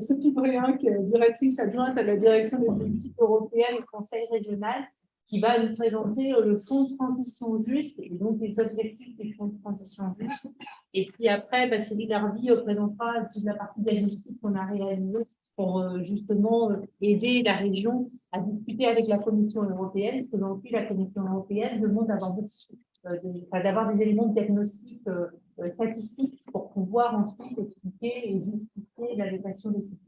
Sophie Brien, qui est directrice adjointe à la direction des politiques européennes au Conseil régional, qui va nous présenter le fonds de transition juste et donc les objectifs du fonds de transition juste. Et puis après, Cyril Hardy présentera toute la partie diagnostic qu'on a réalisée pour justement aider la région à discuter avec la Commission européenne, parce qu'aujourd'hui, la Commission européenne demande d'avoir des éléments de diagnostic statistiques pour pouvoir ensuite expliquer et justifier l'allocation des fonds.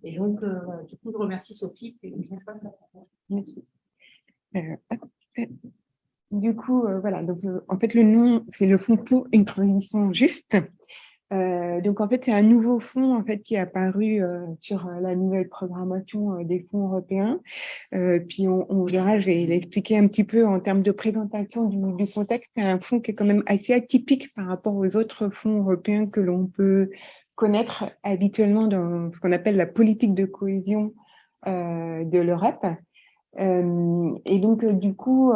Et donc, du coup, je remercie Sophie et je vous passe la parole. Merci. Du coup, voilà. Donc, en fait, le nom, c'est le Fonds pour une transition juste. Donc, en fait, c'est un nouveau fonds en fait qui est apparu sur la nouvelle programmation des fonds européens. Puis, on verra, je vais l'expliquer un petit peu en termes de présentation du contexte. C'est un fonds qui est quand même assez atypique par rapport aux autres fonds européens que l'on peut connaître habituellement dans ce qu'on appelle la politique de cohésion de l'Europe. Et donc, du coup,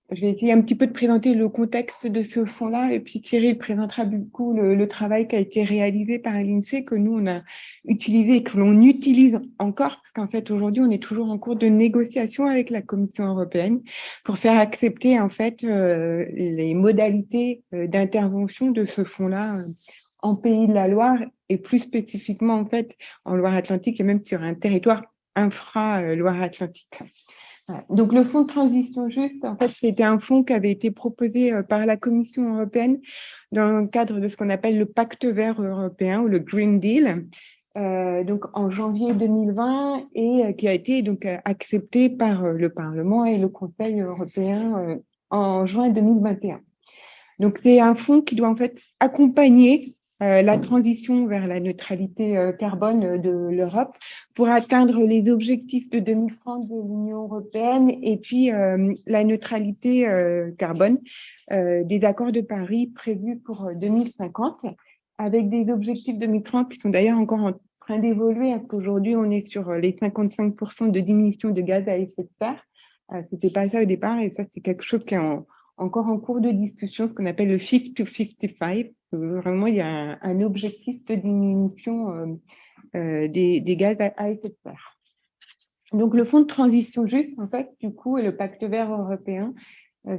je vais essayer un petit peu de présenter le contexte de ce fonds-là, et puis Cyril présentera du coup le travail qui a été réalisé par l'INSEE, que nous, on a utilisé et que l'on utilise encore, parce qu'en fait, aujourd'hui, on est toujours en cours de négociation avec la Commission européenne pour faire accepter, en fait, les modalités d'intervention de ce fonds-là en Pays de la Loire et plus spécifiquement en fait en Loire-Atlantique et même sur un territoire infra-Loire-Atlantique. Voilà. Donc le fonds de transition juste, en fait, c'était un fonds qui avait été proposé par la Commission européenne dans le cadre de ce qu'on appelle le Pacte vert européen ou le Green Deal, donc en janvier 2020 et qui a été donc accepté par le Parlement et le Conseil européen en juin 2021. Donc c'est un fonds qui doit en fait accompagner la transition vers la neutralité carbone de l'Europe pour atteindre les objectifs de 2030 de l'Union européenne et puis la neutralité carbone des accords de Paris prévus pour 2050 avec des objectifs 2030 qui sont d'ailleurs encore en train d'évoluer parce qu'aujourd'hui on est sur les 55% de diminution de gaz à effet de serre. C'était pas ça au départ et ça c'est quelque chose qui est encore en cours de discussion, ce qu'on appelle le Fit to 55. Vraiment, il y a un objectif de diminution des gaz à effet de serre. Donc, le fonds de transition juste, en fait, du coup, et le pacte vert européen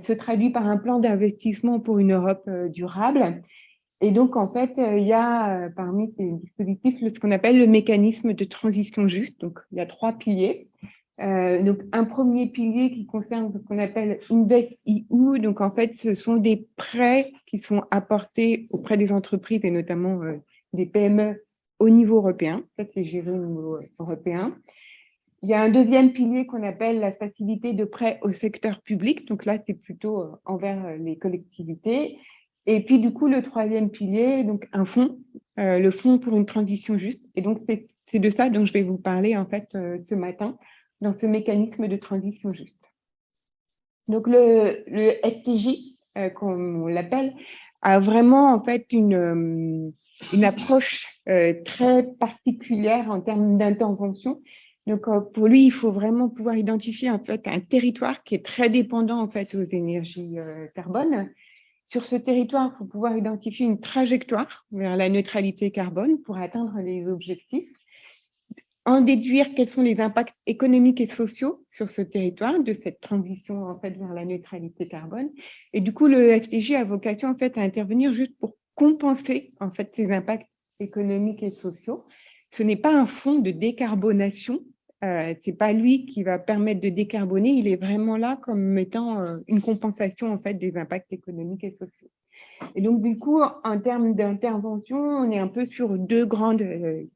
se traduit par un plan d'investissement pour une Europe durable. Et donc, en fait, il y a parmi ces dispositifs ce qu'on appelle le mécanisme de transition juste. Donc, il y a 3 piliers. Donc, un premier pilier qui concerne ce qu'on appelle InvestEU. Donc, en fait, ce sont des prêts qui sont apportés auprès des entreprises et notamment des PME au niveau européen. Ça, c'est géré au niveau européen. Il y a un deuxième pilier qu'on appelle la facilité de prêt au secteur public. Donc là, c'est plutôt envers les collectivités. Et puis, du coup, le troisième pilier, donc un fonds, le fonds pour une transition juste. Et donc, c'est de ça dont je vais vous parler, en fait, ce matin, dans ce mécanisme de transition juste. Donc, le FTJ, comme on l'appelle, a vraiment, en fait, une approche très particulière en termes d'intervention. Donc, pour lui, il faut vraiment pouvoir identifier, en fait, un territoire qui est très dépendant, en fait, aux énergies carbone. Sur ce territoire, il faut pouvoir identifier une trajectoire vers la neutralité carbone pour atteindre les objectifs. En déduire quels sont les impacts économiques et sociaux sur ce territoire de cette transition en fait vers la neutralité carbone. Et du coup, le FTJ a vocation en fait à intervenir juste pour compenser en fait ces impacts économiques et sociaux. Ce n'est pas un fonds de décarbonation. C'est pas lui qui va permettre de décarboner. Il est vraiment là comme étant une compensation en fait des impacts économiques et sociaux. Et donc, du coup, en termes d'intervention, on est un peu sur 2 grandes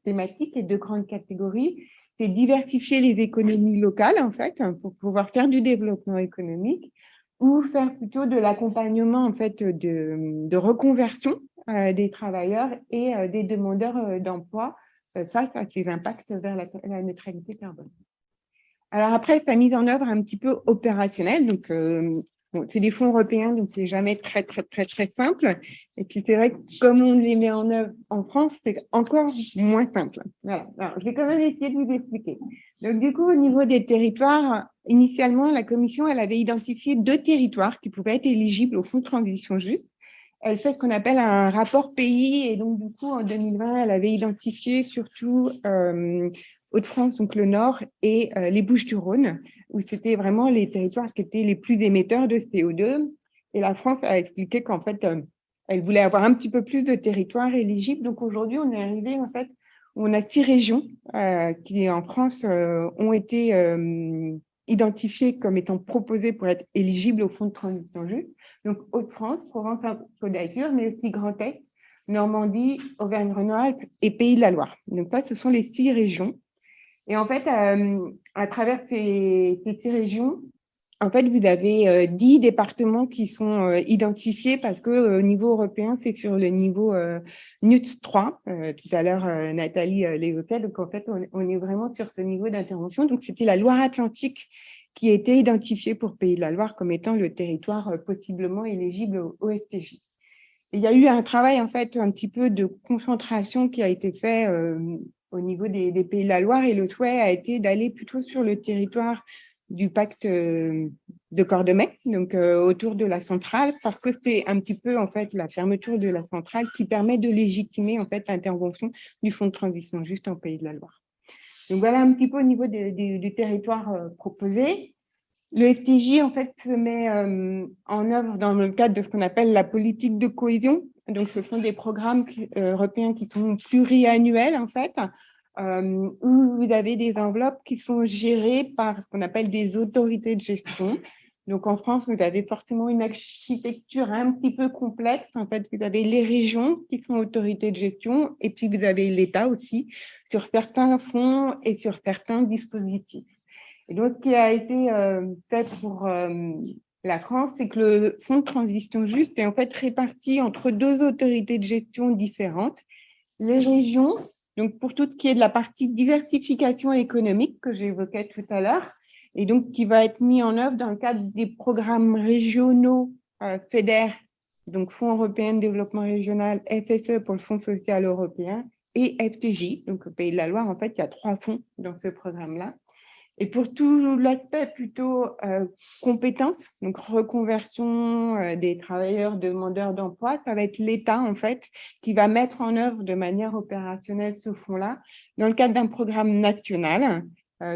thématiques et 2 grandes catégories. C'est diversifier les économies locales, en fait, pour pouvoir faire du développement économique ou faire plutôt de l'accompagnement, en fait, de reconversion des travailleurs et des demandeurs d'emploi face à ces impacts vers la neutralité carbone. Alors après, sa mise en œuvre un petit peu opérationnelle, donc bon, c'est des fonds européens, donc c'est jamais très simple. Et puis c'est vrai que comme on les met en œuvre en France, c'est encore moins simple. Voilà. Alors, je vais quand même essayer de vous expliquer. Donc du coup, au niveau des territoires, initialement, la Commission, elle avait identifié 2 territoires qui pouvaient être éligibles au fonds de transition juste. Elle fait ce qu'on appelle un rapport pays, et donc du coup, en 2020, elle avait identifié surtout Hauts-de-France, donc le Nord, et les Bouches-du-Rhône, où c'était vraiment les territoires qui étaient les plus émetteurs de CO2. Et la France a expliqué qu'en fait, elle voulait avoir un petit peu plus de territoires éligibles. Donc aujourd'hui, on est arrivé en fait, où on a 6 régions qui en France ont été identifiées comme étant proposées pour être éligibles au fonds de transition juste. Donc Hauts-de-France, Provence-Côte d'Azur, mais aussi Grand Est, Normandie, Auvergne-Rhône-Alpes et Pays de la Loire. Donc ça, ce sont les 6 régions. Et en fait, à travers ces 6 régions, en fait, vous avez 10 départements qui sont identifiés parce que au niveau européen, c'est sur le niveau NUTS 3. Tout à l'heure, Nathalie l'évoquait. Donc, en fait, on est vraiment sur ce niveau d'intervention. Donc, c'était la Loire-Atlantique qui a été identifiée pour Pays de la Loire comme étant le territoire possiblement éligible au FTJ. Il y a eu un travail, en fait, un petit peu de concentration qui a été fait au niveau des Pays de la Loire, et le souhait a été d'aller plutôt sur le territoire du pacte de Cordemais, donc autour de la centrale, parce que c'est un petit peu, en fait, la fermeture de la centrale qui permet de légitimer, en fait, l'intervention du fonds de transition juste en Pays de la Loire. Donc, voilà un petit peu au niveau du territoire proposé. Le FTJ, en fait, se met en œuvre dans le cadre de ce qu'on appelle la politique de cohésion. Donc, ce sont des programmes européens qui sont pluriannuels, en fait, où vous avez des enveloppes qui sont gérées par ce qu'on appelle des autorités de gestion. Donc, en France, vous avez forcément une architecture un petit peu complexe. En fait, vous avez les régions qui sont autorités de gestion et puis vous avez l'État aussi sur certains fonds et sur certains dispositifs. Et donc, ce qui a été fait pour la France, c'est que le fonds de transition juste est en fait réparti entre deux autorités de gestion différentes. Les régions, donc pour tout ce qui est de la partie diversification économique que j'évoquais tout à l'heure, et donc qui va être mis en œuvre dans le cadre des programmes régionaux FEDER, donc Fonds européen de développement régional, FSE pour le Fonds social européen, et FTJ, donc au Pays de la Loire, en fait, il y a 3 fonds dans ce programme-là. Et pour tout l'aspect plutôt compétences, donc reconversion des travailleurs demandeurs d'emploi, ça va être l'État en fait qui va mettre en œuvre de manière opérationnelle ce fonds-là dans le cadre d'un programme national.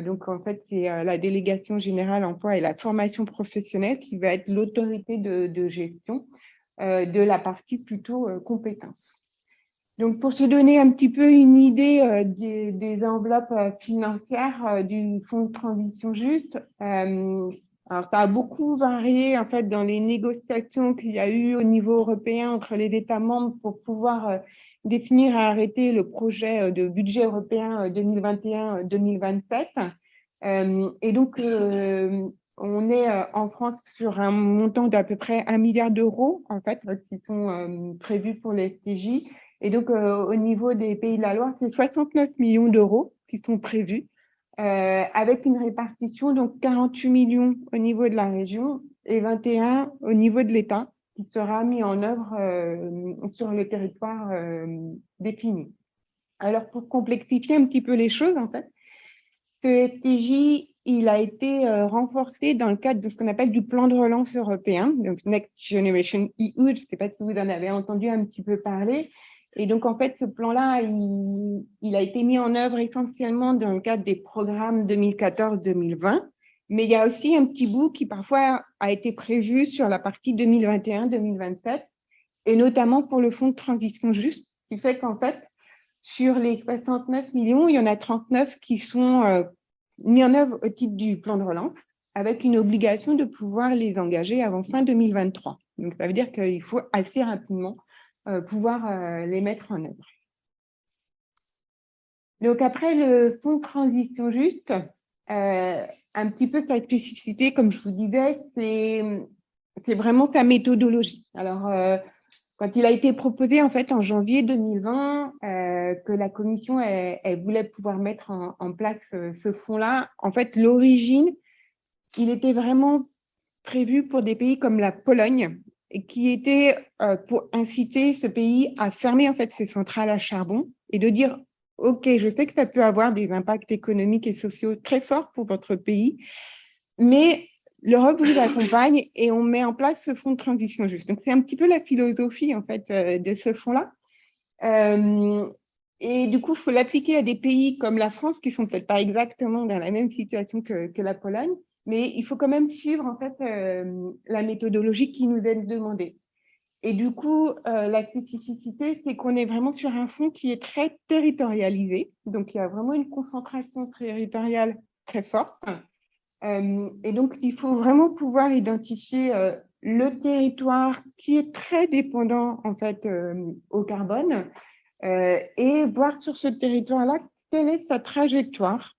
Donc en fait, c'est la délégation générale emploi et la formation professionnelle qui va être l'autorité de gestion de la partie plutôt compétences. Donc, pour se donner un petit peu une idée des enveloppes financières du Fonds de transition juste, alors ça a beaucoup varié en fait dans les négociations qu'il y a eu au niveau européen entre les États membres pour pouvoir définir et arrêter le projet de budget européen 2021-2027. Et donc, on est en France sur un montant d'à peu près 1 milliard d'euros en fait qui sont prévus pour les FTJ. Et donc, au niveau des Pays de la Loire, c'est 69 millions d'euros qui sont prévus, avec une répartition, donc 48 millions au niveau de la région et 21 au niveau de l'État, qui sera mis en œuvre sur le territoire défini. Alors, pour complexifier un petit peu les choses, en fait, ce FTJ, il a été renforcé dans le cadre de ce qu'on appelle du plan de relance européen, donc Next Generation EU. Je ne sais pas si vous en avez entendu un petit peu parler. Et donc, en fait, ce plan-là, il a été mis en œuvre essentiellement dans le cadre des programmes 2014-2020. Mais il y a aussi un petit bout qui, parfois, a été prévu sur la partie 2021-2027, et notamment pour le fonds de transition juste, qui fait qu'en fait, sur les 69 millions, il y en a 39 qui sont mis en œuvre au titre du plan de relance, avec une obligation de pouvoir les engager avant fin 2023. Donc, ça veut dire qu'il faut assez rapidement pouvoir les mettre en œuvre. Donc après le fonds de transition juste, un petit peu sa spécificité, comme je vous disais, c'est vraiment sa méthodologie. Alors quand il a été proposé en fait en janvier 2020 que la commission elle voulait pouvoir mettre en place ce fonds-là, en fait l'origine, il était vraiment prévu pour des pays comme la Pologne, et qui était pour inciter ce pays à fermer en fait ses centrales à charbon et de dire ok, je sais que ça peut avoir des impacts économiques et sociaux très forts pour votre pays, mais l'Europe vous accompagne et on met en place ce fonds de transition juste. Donc c'est un petit peu la philosophie en fait de ce fonds-là. Et du coup, il faut l'appliquer à des pays comme la France qui sont peut-être pas exactement dans la même situation que la Pologne. Mais il faut quand même suivre en fait la méthodologie qui nous est demandée. Et du coup, la spécificité, c'est qu'on est vraiment sur un fonds qui est très territorialisé. Donc, il y a vraiment une concentration territoriale très forte. Et donc, il faut vraiment pouvoir identifier le territoire qui est très dépendant en fait au carbone et voir sur ce territoire-là quelle est sa trajectoire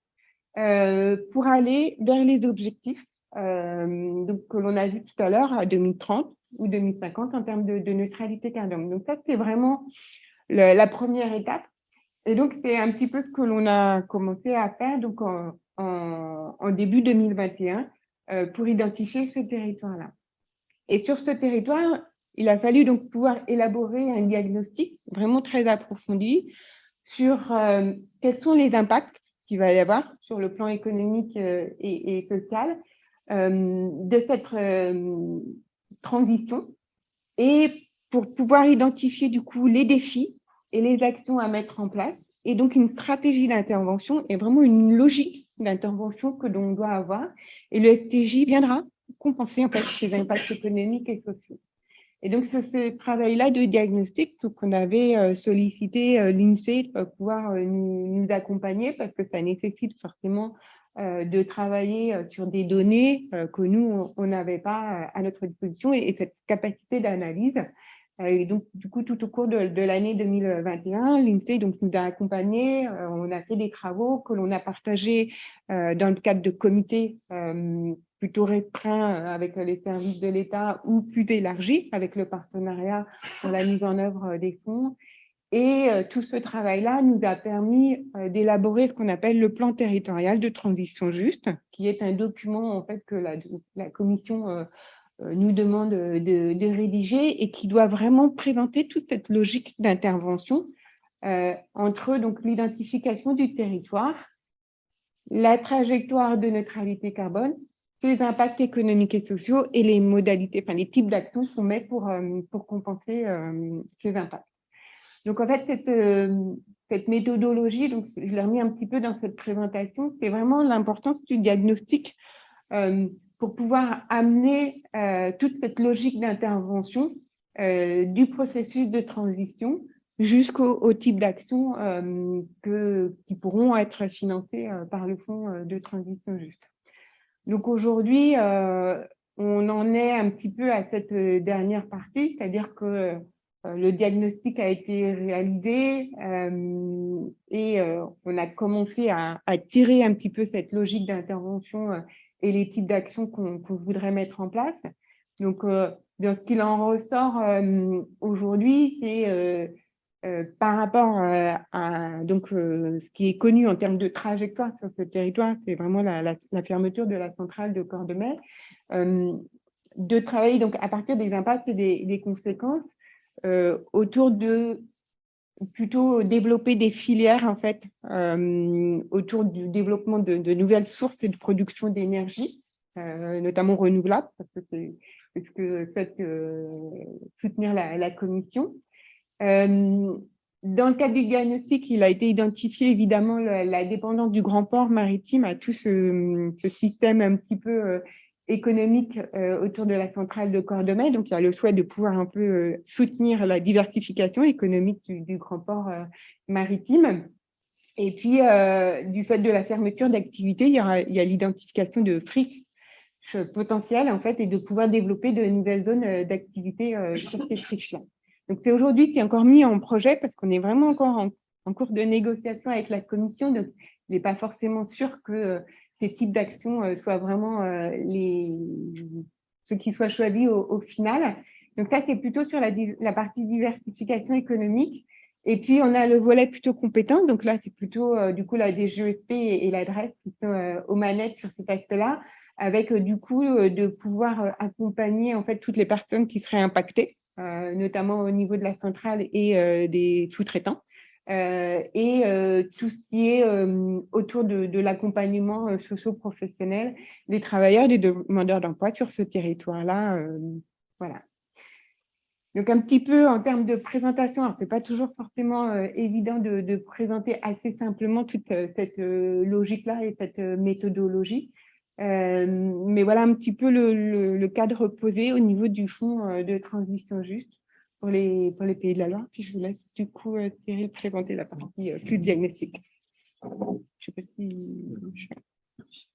pour aller vers les objectifs donc, que l'on a vu tout à l'heure à 2030 ou 2050 en termes de neutralité carbone. Donc ça, c'est vraiment la première étape. Et donc, c'est un petit peu ce que l'on a commencé à faire donc en début 2021 pour identifier ce territoire-là. Et sur ce territoire, il a fallu donc pouvoir élaborer un diagnostic vraiment très approfondi sur quels sont les impacts qu'il va y avoir sur le plan économique et social de cette transition, et pour pouvoir identifier du coup les défis et les actions à mettre en place, et donc une stratégie d'intervention et vraiment une logique d'intervention que l'on doit avoir, et le FTJ viendra compenser en fait ces impacts économiques et sociaux. Et donc, c'est ce travail-là de diagnostic qu'on avait sollicité l'INSEE pour pouvoir nous accompagner parce que ça nécessite forcément de travailler sur des données que nous, on n'avait pas à notre disposition et cette capacité d'analyse. Et donc, du coup, tout au cours de l'année 2021, l'INSEE donc, nous a accompagnés. On a fait des travaux que l'on a partagés dans le cadre de comités plutôt restreints avec les services de l'État ou plus élargis avec le partenariat pour la mise en œuvre des fonds. Et tout ce travail-là nous a permis d'élaborer ce qu'on appelle le plan territorial de transition juste, qui est un document en fait que la commission nous demande de rédiger et qui doit vraiment présenter toute cette logique d'intervention entre donc l'identification du territoire, la trajectoire de neutralité carbone, les impacts économiques et sociaux et les modalités, enfin les types d'actions qu'on met pour compenser ces impacts. Donc, en fait, cette méthodologie, donc, je l'ai remis un petit peu dans cette présentation, c'est vraiment l'importance du diagnostic pour pouvoir amener toute cette logique d'intervention du processus de transition jusqu'au type d'actions qui pourront être financées par le Fonds de transition juste. Donc, aujourd'hui, on en est un petit peu à cette dernière partie, c'est-à-dire que le diagnostic a été réalisé et on a commencé à tirer un petit peu cette logique d'intervention et les types d'actions qu'on voudrait mettre en place. Donc, dans ce qu'il en ressort aujourd'hui, c'est par rapport à donc ce qui est connu en termes de trajectoire sur ce territoire, c'est vraiment la fermeture de la centrale de Cordemais, de travailler donc à partir des impacts et des conséquences. Autour de plutôt développer des filières en fait autour du développement de nouvelles sources et de production d'énergie, notamment renouvelables, parce que c'est ce que souhaite soutenir la commission. Dans le cadre du diagnostic, il a été identifié évidemment la dépendance du grand port maritime à tout ce système un petit peu économique autour de la centrale de Cordemais. Donc, il y a le souhait de pouvoir un peu soutenir la diversification économique du grand port maritime. Et puis, du fait de la fermeture d'activités, il y a l'identification de friches potentielles, en fait, et de pouvoir développer de nouvelles zones d'activité sur ces friches-là. Donc, c'est aujourd'hui qui est encore mis en projet parce qu'on est vraiment encore en cours de négociation avec la commission. Donc, il n'est pas forcément sûr que ces types d'actions soient vraiment ceux qui soient choisis au final. Donc ça, c'est plutôt sur la partie diversification économique. Et puis, on a le volet plutôt compétent. Donc là, c'est plutôt du coup la DGESP et la DRES qui sont aux manettes sur cet aspect-là, avec du coup de pouvoir accompagner en fait toutes les personnes qui seraient impactées, notamment au niveau de la centrale et des sous-traitants. Et tout ce qui est autour de l'accompagnement socio-professionnel des travailleurs, des demandeurs d'emploi sur ce territoire-là. Voilà. Donc, un petit peu en termes de présentation, alors c'est pas toujours forcément évident de présenter assez simplement toute cette logique-là et cette méthodologie. Mais voilà un petit peu le cadre posé au niveau du fonds de transition juste pour les pays de la Loire. Puis je vous laisse du coup Cyril présenter la partie plus diagnostique. Je sais pas si... Merci.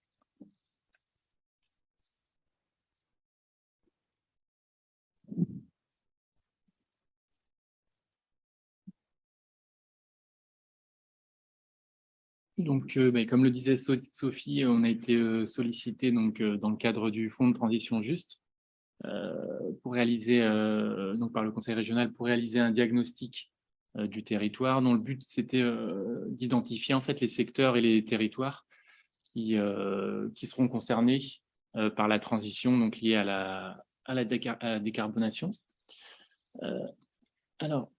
Donc, comme le disait Sophie, on a été sollicité donc dans le cadre du Fonds de transition juste pour réaliser, donc par le Conseil régional, pour réaliser un diagnostic du territoire, dont le but c'était d'identifier en fait les secteurs et les territoires qui seront concernés par la transition donc liée à la décarbonation. Alors.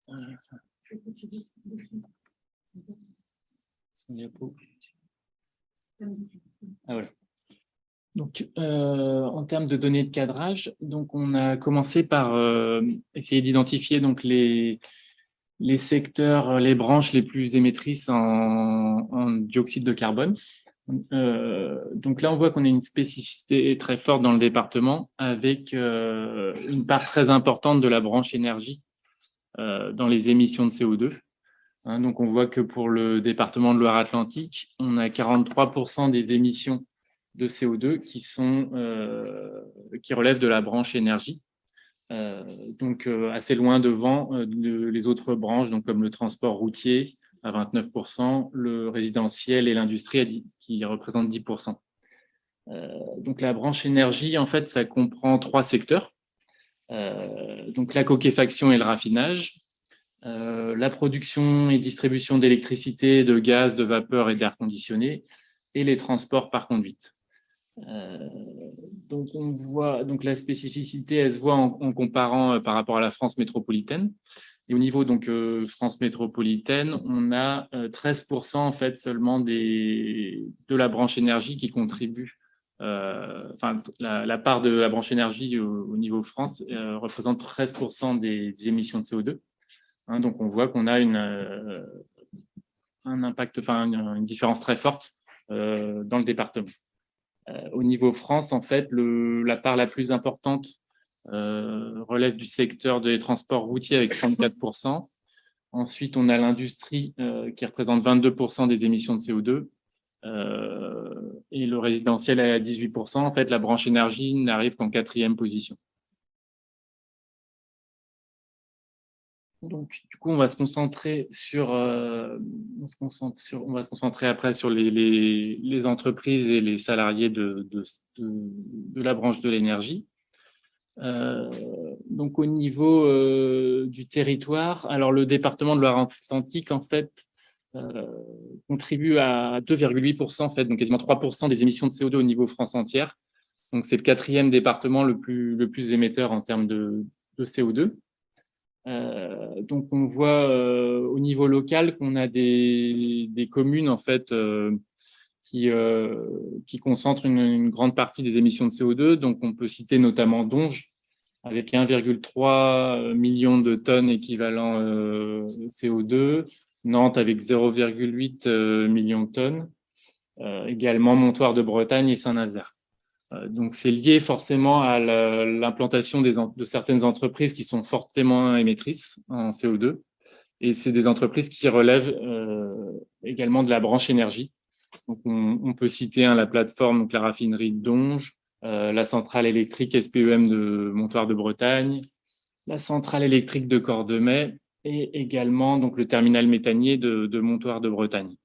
Ah, voilà. Donc, en termes de données de cadrage, donc on a commencé par essayer d'identifier donc les secteurs, les branches les plus émettrices en dioxyde de carbone. Donc là, on voit qu'on a une spécificité très forte dans le département avec une part très importante de la branche énergie dans les émissions de CO2. Donc on voit que pour le département de Loire-Atlantique, on a 43% des émissions de CO2 qui relèvent de la branche énergie. Donc assez loin devant les autres branches, donc comme le transport routier à 29%, le résidentiel et l'industrie qui représentent 10%. Donc la branche énergie, en fait, ça comprend 3 secteurs. Donc la cokéfaction et le raffinage, la production et distribution d'électricité, de gaz, de vapeur et d'air conditionné, et les transports par conduite. Donc on voit la spécificité, elle se voit en comparant par rapport à la France métropolitaine. Et au niveau France métropolitaine, on a 13% en fait seulement de la branche énergie qui contribue. La part de la branche énergie au niveau France représente 13% des émissions de CO2. Donc on voit qu'on a un impact, une différence très forte dans le département. Au niveau France, en fait, la part la plus importante relève du secteur des transports routiers avec 34%. Ensuite, on a l'industrie qui représente 22% des émissions de CO2 et le résidentiel à 18%. En fait, la branche énergie n'arrive qu'en 4e position. Donc, du coup, on va se concentrer après sur les entreprises et les salariés de la branche de l'énergie. Donc, au niveau du territoire, alors le département de Loire-Atlantique, en fait, contribue à 2,8%, en fait, donc quasiment 3% des émissions de CO2 au niveau France entière. Donc, c'est le 4e département le plus émetteur en termes de CO2. Donc on voit au niveau local qu'on a des communes en fait qui concentrent une grande partie des émissions de CO2. Donc on peut citer notamment Donge avec 1,3 million de tonnes équivalent CO2, Nantes avec 0,8 million de tonnes, également Montoire de Bretagne et Saint-Nazaire. Donc, c'est lié forcément à l'implantation de certaines entreprises qui sont fortement émettrices en CO2. Et c'est des entreprises qui relèvent également de la branche énergie. Donc, on peut citer la plateforme, donc la raffinerie de Donge, la centrale électrique SPEM de Montoire de Bretagne, la centrale électrique de Cordemais et également donc le terminal méthanier de Montoire de Bretagne.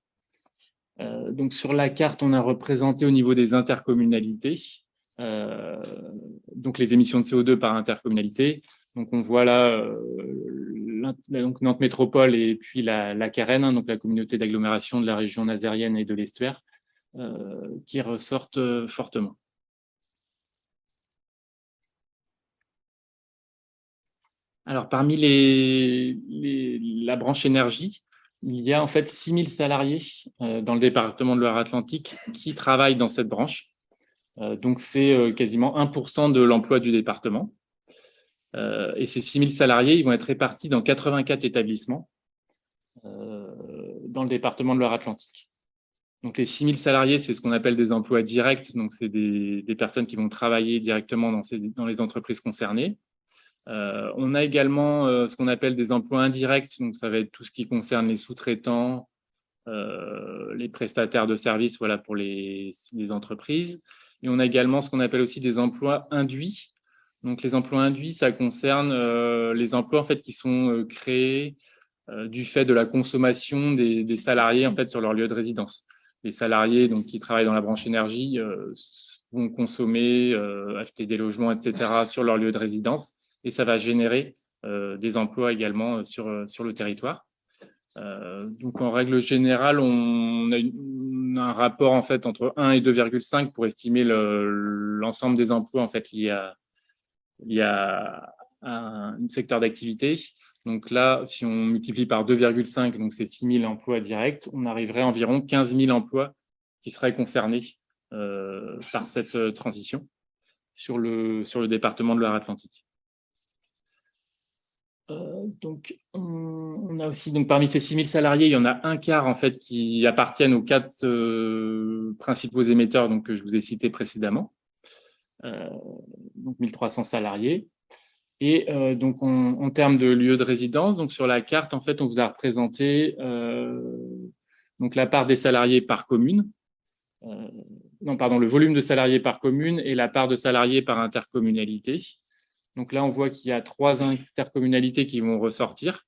Donc sur la carte, on a représenté au niveau des intercommunalités, donc les émissions de CO2 par intercommunalité. Donc on voit là donc Nantes Métropole et puis la Carène, donc la communauté d'agglomération de la région nazérienne et de l'Estuaire, qui ressortent fortement. Alors parmi la branche énergie, il y a en fait 6000 salariés dans le département de Loire-Atlantique qui travaillent dans cette branche. Donc, c'est quasiment 1% de l'emploi du département. Et ces 6000 salariés, ils vont être répartis dans 84 établissements dans le département de Loire-Atlantique. Donc, les 6000 salariés, c'est ce qu'on appelle des emplois directs. Donc, c'est des personnes qui vont travailler directement dans les entreprises concernées. On a également ce qu'on appelle des emplois indirects, donc ça va être tout ce qui concerne les sous-traitants, les prestataires de services, voilà, pour les entreprises. Et on a également ce qu'on appelle aussi des emplois induits. Donc les emplois induits, ça concerne les emplois en fait qui sont créés du fait de la consommation des salariés en fait sur leur lieu de résidence. Les salariés donc qui travaillent dans la branche énergie vont consommer, acheter des logements, etc. sur leur lieu de résidence. Et ça va générer des emplois également sur le territoire. Donc en règle générale, on a un rapport en fait entre 1 et 2,5 pour estimer l'ensemble des emplois en fait liés à un secteur d'activité. Donc là, si on multiplie par 2,5, donc c'est 6 000 emplois directs, on arriverait à environ 15 000 emplois qui seraient concernés par cette transition sur le département de Loire-Atlantique. Donc, on a aussi, donc parmi ces 6000 salariés, il y en a un quart en fait qui appartiennent aux 4 principaux émetteurs donc que je vous ai cités précédemment. Donc 1300 salariés. Et donc en termes de lieu de résidence, donc sur la carte en fait, on vous a représenté donc la part des salariés par commune. Non, pardon, le volume de salariés par commune et la part de salariés par intercommunalité. Donc là, on voit qu'il y a 3 intercommunalités qui vont ressortir.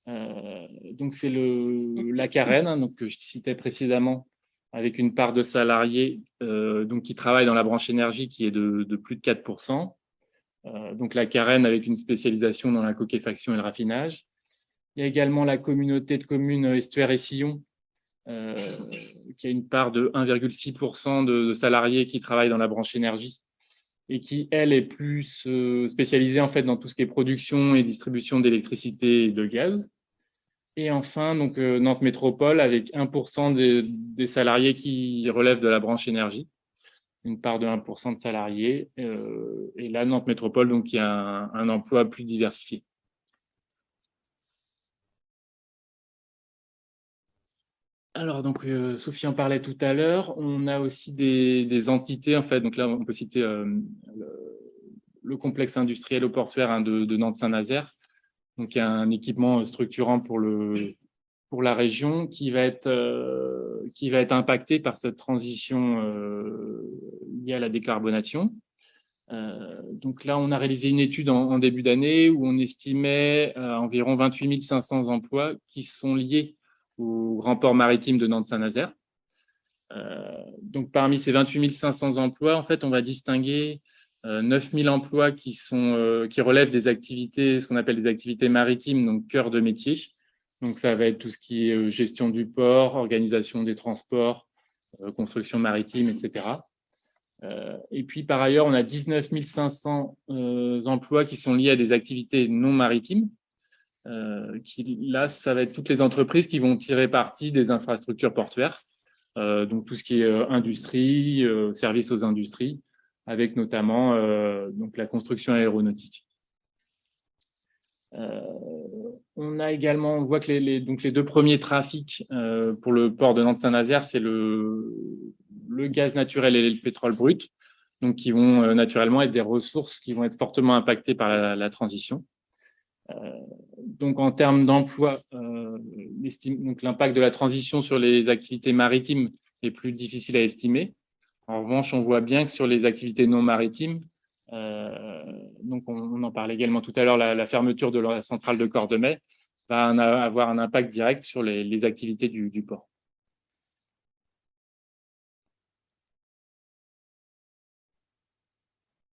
Donc c'est la Carène, hein, donc que je citais précédemment, avec une part de salariés donc qui travaillent dans la branche énergie qui est de plus de 4%. Donc la Carène avec une spécialisation dans la coquéfaction et le raffinage. Il y a également la communauté de communes Estuaire et Sillon, qui a une part de 1,6% de salariés qui travaillent dans la branche énergie et qui, elle, est plus spécialisée en fait dans tout ce qui est production et distribution d'électricité et de gaz. Et enfin, donc Nantes Métropole avec 1% des salariés qui relèvent de la branche énergie, une part de 1% de salariés. Et là, Nantes Métropole, donc il y a un emploi plus diversifié. Alors, donc, Sophie en parlait tout à l'heure. On a aussi des entités, en fait. Donc là, on peut citer le complexe industriel au portuaire hein, de Nantes-Saint-Nazaire. Donc, il y a un équipement structurant pour la région qui va être impacté par cette transition liée à la décarbonation. Donc là, on a réalisé une étude en début d'année où on estimait environ 28 500 emplois qui sont liés au grand port maritime de Nantes-Saint-Nazaire. Donc parmi ces 28 500 emplois, en fait, on va distinguer 9 000 emplois qui relèvent des activités, ce qu'on appelle des activités maritimes, donc cœur de métier. Donc ça va être tout ce qui est gestion du port, organisation des transports, construction maritime, etc. Et puis par ailleurs, on a 19 500 emplois qui sont liés à des activités non maritimes. Là, ça va être toutes les entreprises qui vont tirer parti des infrastructures portuaires, donc tout ce qui est industrie, services aux industries, avec notamment donc la construction aéronautique. On voit que les 2 premiers trafics pour le port de Nantes-Saint-Nazaire, c'est le gaz naturel et le pétrole brut, donc qui vont naturellement être des ressources qui vont être fortement impactées par la transition. Donc en termes d'emploi, donc l'impact de la transition sur les activités maritimes est plus difficile à estimer. En revanche, on voit bien que sur les activités non maritimes, donc on en parlait également tout à l'heure, la fermeture de la centrale de Cordemais va avoir un impact direct sur les activités du port.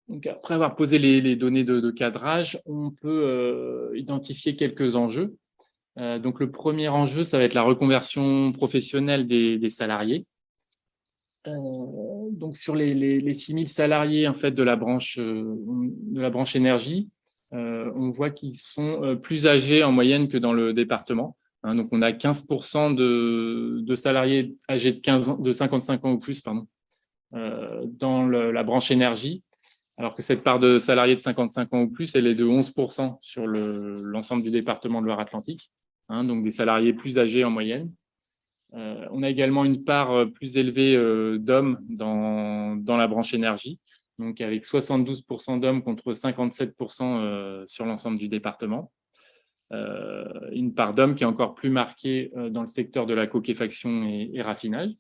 Donc après avoir posé les données de cadrage, on peut identifier quelques enjeux. Donc le premier enjeu, ça va être la reconversion professionnelle des salariés. Donc sur les 6000 salariés en fait de la branche énergie, on voit qu'ils sont plus âgés en moyenne que dans le département. Hein, donc on a 15% de salariés âgés de 55 ans ou plus, dans la branche énergie, alors que cette part de salariés de 55 ans ou plus, elle est de 11% sur l'ensemble du département de Loire-Atlantique. Hein, donc des salariés plus âgés en moyenne. On a également une part plus élevée d'hommes dans la branche énergie, donc avec 72% d'hommes contre 57% sur l'ensemble du département. Une part d'hommes qui est encore plus marquée dans le secteur de la coquéfaction et raffinage.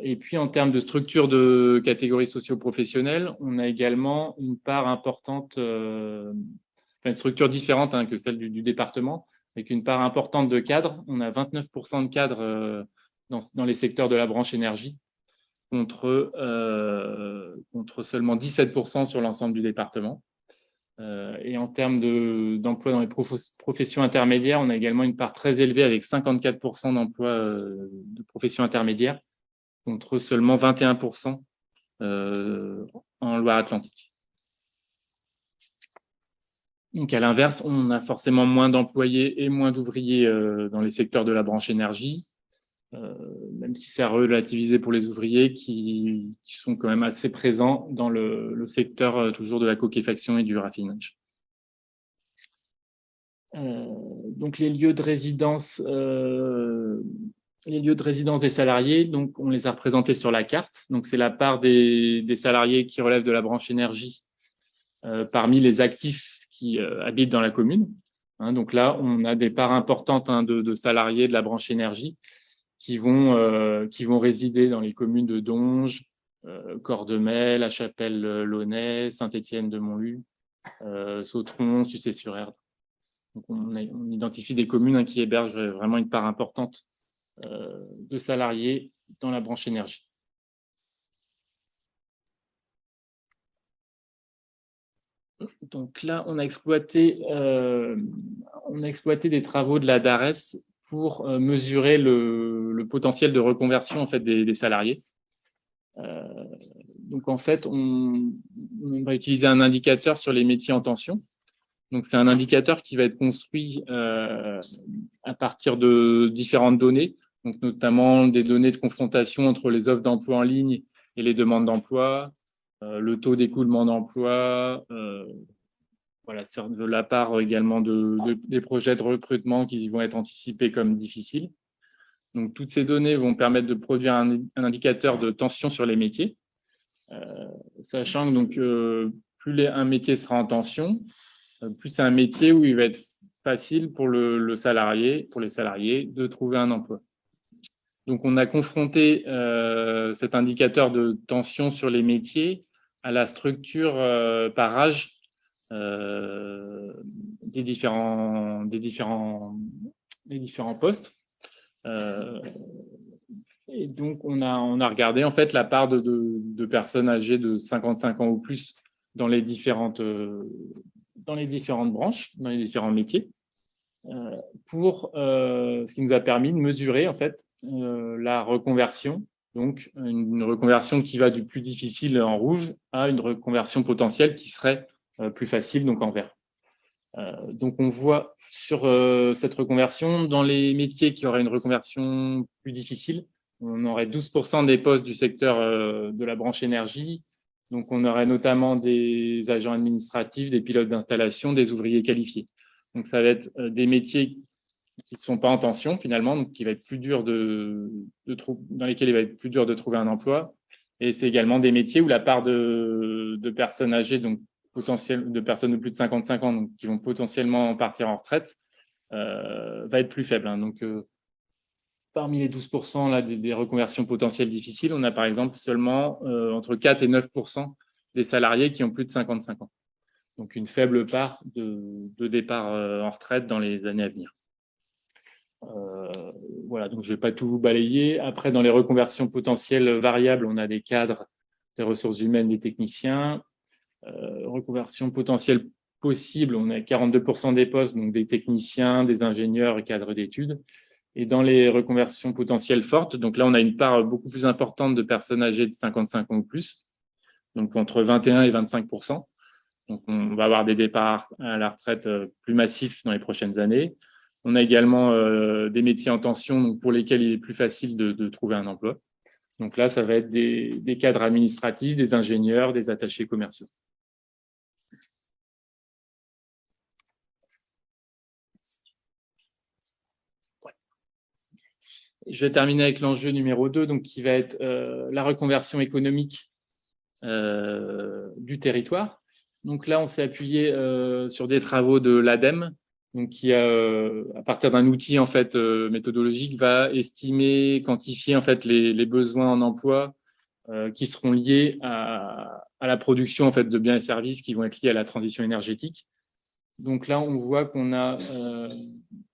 Et puis en termes de structure de catégories socio-professionnelles, on a également une part importante, une structure différente que celle du département, avec une part importante de cadres. On a 29% de cadres dans les secteurs de la branche énergie, contre seulement 17% sur l'ensemble du département. Et en termes d'emploi dans les professions intermédiaires, on a également une part très élevée avec 54% d'emplois de professions intermédiaires, contre seulement 21% en Loire-Atlantique. Donc, à l'inverse, on a forcément moins d'employés et moins d'ouvriers dans les secteurs de la branche énergie, même si c'est relativisé pour les ouvriers qui sont quand même assez présents dans le secteur toujours de la coquéfaction et du raffinage. Donc les lieux de résidence des salariés, donc on les a représentés sur la carte. Donc c'est la part des salariés qui relèvent de la branche énergie parmi les actifs qui habitent dans la commune. Donc là, on a des parts importantes de salariés de la branche énergie qui vont résider dans les communes de Donge, Cordemais, La Chapelle-Launay, Saint-Étienne-de-Montluc, Sautron, Sucé-sur-Erdre. Donc on identifie des communes qui hébergent vraiment une part importante de salariés dans la branche énergie. Donc là, on a exploité des travaux de la DARES pour mesurer le potentiel de reconversion en fait des salariés. Donc en fait, on va utiliser un indicateur sur les métiers en tension. Donc c'est un indicateur qui va être construit à partir de différentes données, donc notamment des données de confrontation entre les offres d'emploi en ligne et les demandes d'emploi, le taux d'écoulement d'emploi, voilà, de la part également des projets de recrutement qui vont être anticipés comme difficiles. Donc toutes ces données vont permettre de produire un indicateur de tension sur les métiers, sachant que donc plus un métier sera en tension, plus c'est un métier où il va être facile pour les salariés de trouver un emploi. Donc on a confronté cet indicateur de tension sur les métiers à la structure par âge des différents postes. Et donc on a regardé en fait la part de personnes âgées de 55 ans ou plus dans les différentes branches, dans les différents métiers, pour ce qui nous a permis de mesurer en fait la reconversion, donc une reconversion qui va du plus difficile en rouge à une reconversion potentielle qui serait plus facile, donc en vert. Donc on voit sur cette reconversion, dans les métiers qui auraient une reconversion plus difficile, on aurait 12% des postes du secteur de la branche énergie. Donc on aurait notamment des agents administratifs, des pilotes d'installation, des ouvriers qualifiés. Donc ça va être des métiers qui ne sont pas en tension finalement, donc qui va être plus dur dans lesquels il va être plus dur de trouver un emploi. Et c'est également des métiers où la part de personnes âgées, donc de personnes de plus de 55 ans, donc qui vont potentiellement partir en retraite, va être plus faible. Donc parmi les 12% là, des reconversions potentielles difficiles, on a par exemple seulement entre 4 et 9% des salariés qui ont plus de 55 ans. Donc une faible part de départ en retraite dans les années à venir. Voilà, donc je vais pas tout vous balayer. Après, dans les reconversions potentielles variables, on a des cadres, des ressources humaines, des techniciens. Reconversion potentielle possible, on a 42% des postes, donc des techniciens, des ingénieurs et cadres d'études. Et dans les reconversions potentielles fortes, donc là, on a une part beaucoup plus importante de personnes âgées de 55 ans ou plus, donc entre 21 et 25%. Donc, on va avoir des départs à la retraite plus massifs dans les prochaines années. On a également des métiers en tension, donc pour lesquels il est plus facile de trouver un emploi. Donc là, ça va être des cadres administratifs, des ingénieurs, des attachés commerciaux. Je vais terminer avec l'enjeu numéro 2, donc qui va être la reconversion économique du territoire. Donc là, on s'est appuyé sur des travaux de l'ADEME, donc qui à partir d'un outil en fait méthodologique, va estimer, quantifier en fait les besoins en emploi qui seront liés à la production en fait de biens et services qui vont être liés à la transition énergétique. Donc là, on voit qu'on a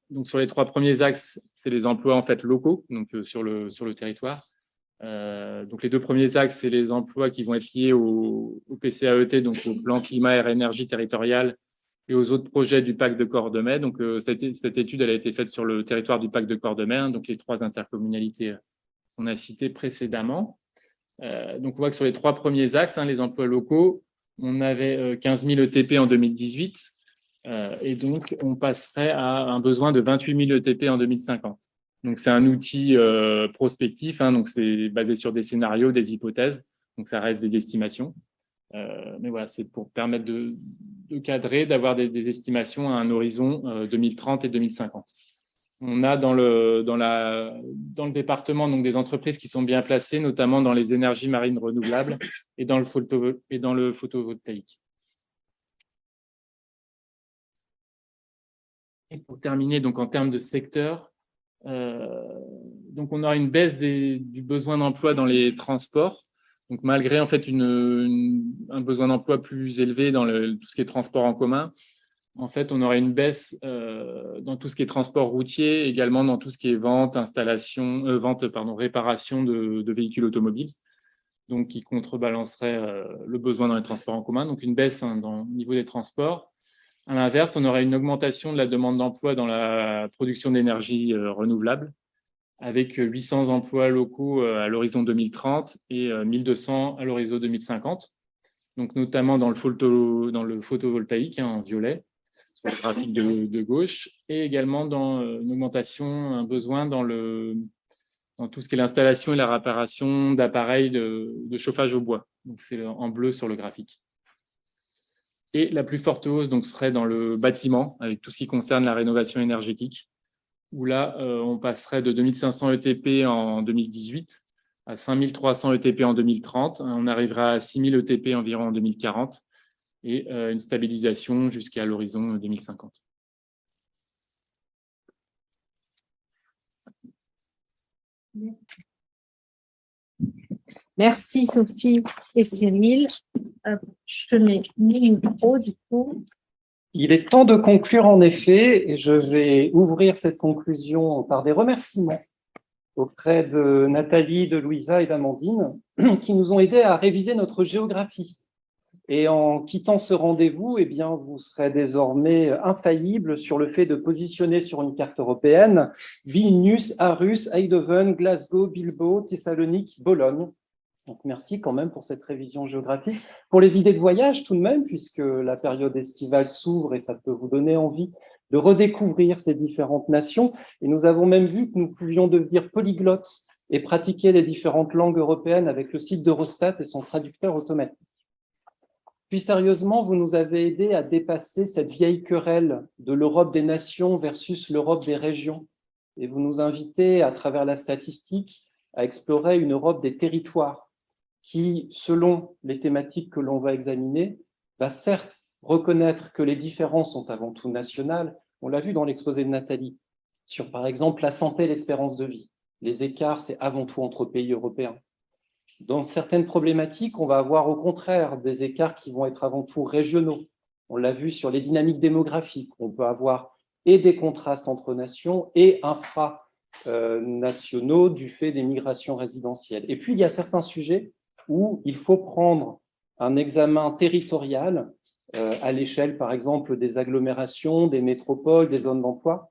donc sur les 3 premiers axes, c'est les emplois en fait locaux, donc sur le territoire. Donc les 2 premiers axes, c'est les emplois qui vont être liés au PCAET, donc au plan climat, air, énergie territorial, et aux autres projets du pacte de Cordemais. Donc cette étude, elle a été faite sur le territoire du pacte de Cordemais, donc les 3 intercommunalités qu'on a citées précédemment. Donc on voit que sur les 3 premiers axes, les emplois locaux, on avait 15 000 ETP en 2018. Et donc, on passerait à un besoin de 28 000 ETP en 2050. Donc, c'est un outil prospectif, donc c'est basé sur des scénarios, des hypothèses, donc ça reste des estimations. Mais voilà, c'est pour permettre de cadrer, d'avoir des estimations à un horizon 2030 et 2050. On a dans le département donc des entreprises qui sont bien placées, notamment dans les énergies marines renouvelables et dans le photovoltaïque. Et pour terminer, donc en termes de secteur, donc on aura une baisse du besoin d'emploi dans les transports. Donc malgré en fait un besoin d'emploi plus élevé dans tout ce qui est transport en commun, en fait on aura une baisse dans tout ce qui est transport routier, également dans tout ce qui est réparation de véhicules automobiles, donc qui contrebalancerait le besoin dans les transports en commun. Donc une baisse au niveau des transports. À l'inverse, on aurait une augmentation de la demande d'emploi dans la production d'énergie renouvelable, avec 800 emplois locaux à l'horizon 2030 et 1200 à l'horizon 2050. Donc notamment dans le photovoltaïque en violet, sur le graphique de gauche, et également dans une augmentation, un besoin dans tout ce qui est l'installation et la réparation d'appareils de chauffage au bois. Donc c'est en bleu sur le graphique. Et la plus forte hausse donc serait dans le bâtiment, avec tout ce qui concerne la rénovation énergétique, où là, on passerait de 2500 ETP en 2018 à 5300 ETP en 2030. On arrivera à 6000 ETP environ en 2040 et une stabilisation jusqu'à l'horizon 2050. Merci Sophie et Cyril. Je mets mon micro du coup. Il est temps de conclure en effet, et je vais ouvrir cette conclusion par des remerciements auprès de Nathalie, de Louisa et d'Amandine, qui nous ont aidés à réviser notre géographie. Et en quittant ce rendez-vous, eh bien, vous serez désormais infaillibles sur le fait de positionner sur une carte européenne Vilnius, Aarhus, Eindhoven, Glasgow, Bilbao, Thessalonique, Bologne. Donc, merci quand même pour cette révision géographique. Pour les idées de voyage tout de même, puisque la période estivale s'ouvre et ça peut vous donner envie de redécouvrir ces différentes nations. Et nous avons même vu que nous pouvions devenir polyglottes et pratiquer les différentes langues européennes avec le site d'Eurostat et son traducteur automatique. Puis sérieusement, vous nous avez aidés à dépasser cette vieille querelle de l'Europe des nations versus l'Europe des régions. Et vous nous invitez, à travers la statistique, à explorer une Europe des territoires qui, selon les thématiques que l'on va examiner, va certes reconnaître que les différences sont avant tout nationales. On l'a vu dans l'exposé de Nathalie, sur par exemple la santé et l'espérance de vie. Les écarts, c'est avant tout entre pays européens. Dans certaines problématiques, on va avoir au contraire des écarts qui vont être avant tout régionaux. On l'a vu sur les dynamiques démographiques. On peut avoir et des contrastes entre nations et infra-nationaux du fait des migrations résidentielles. Et puis, il y a certains sujets où il faut prendre un examen territorial à l'échelle, par exemple, des agglomérations, des métropoles, des zones d'emploi,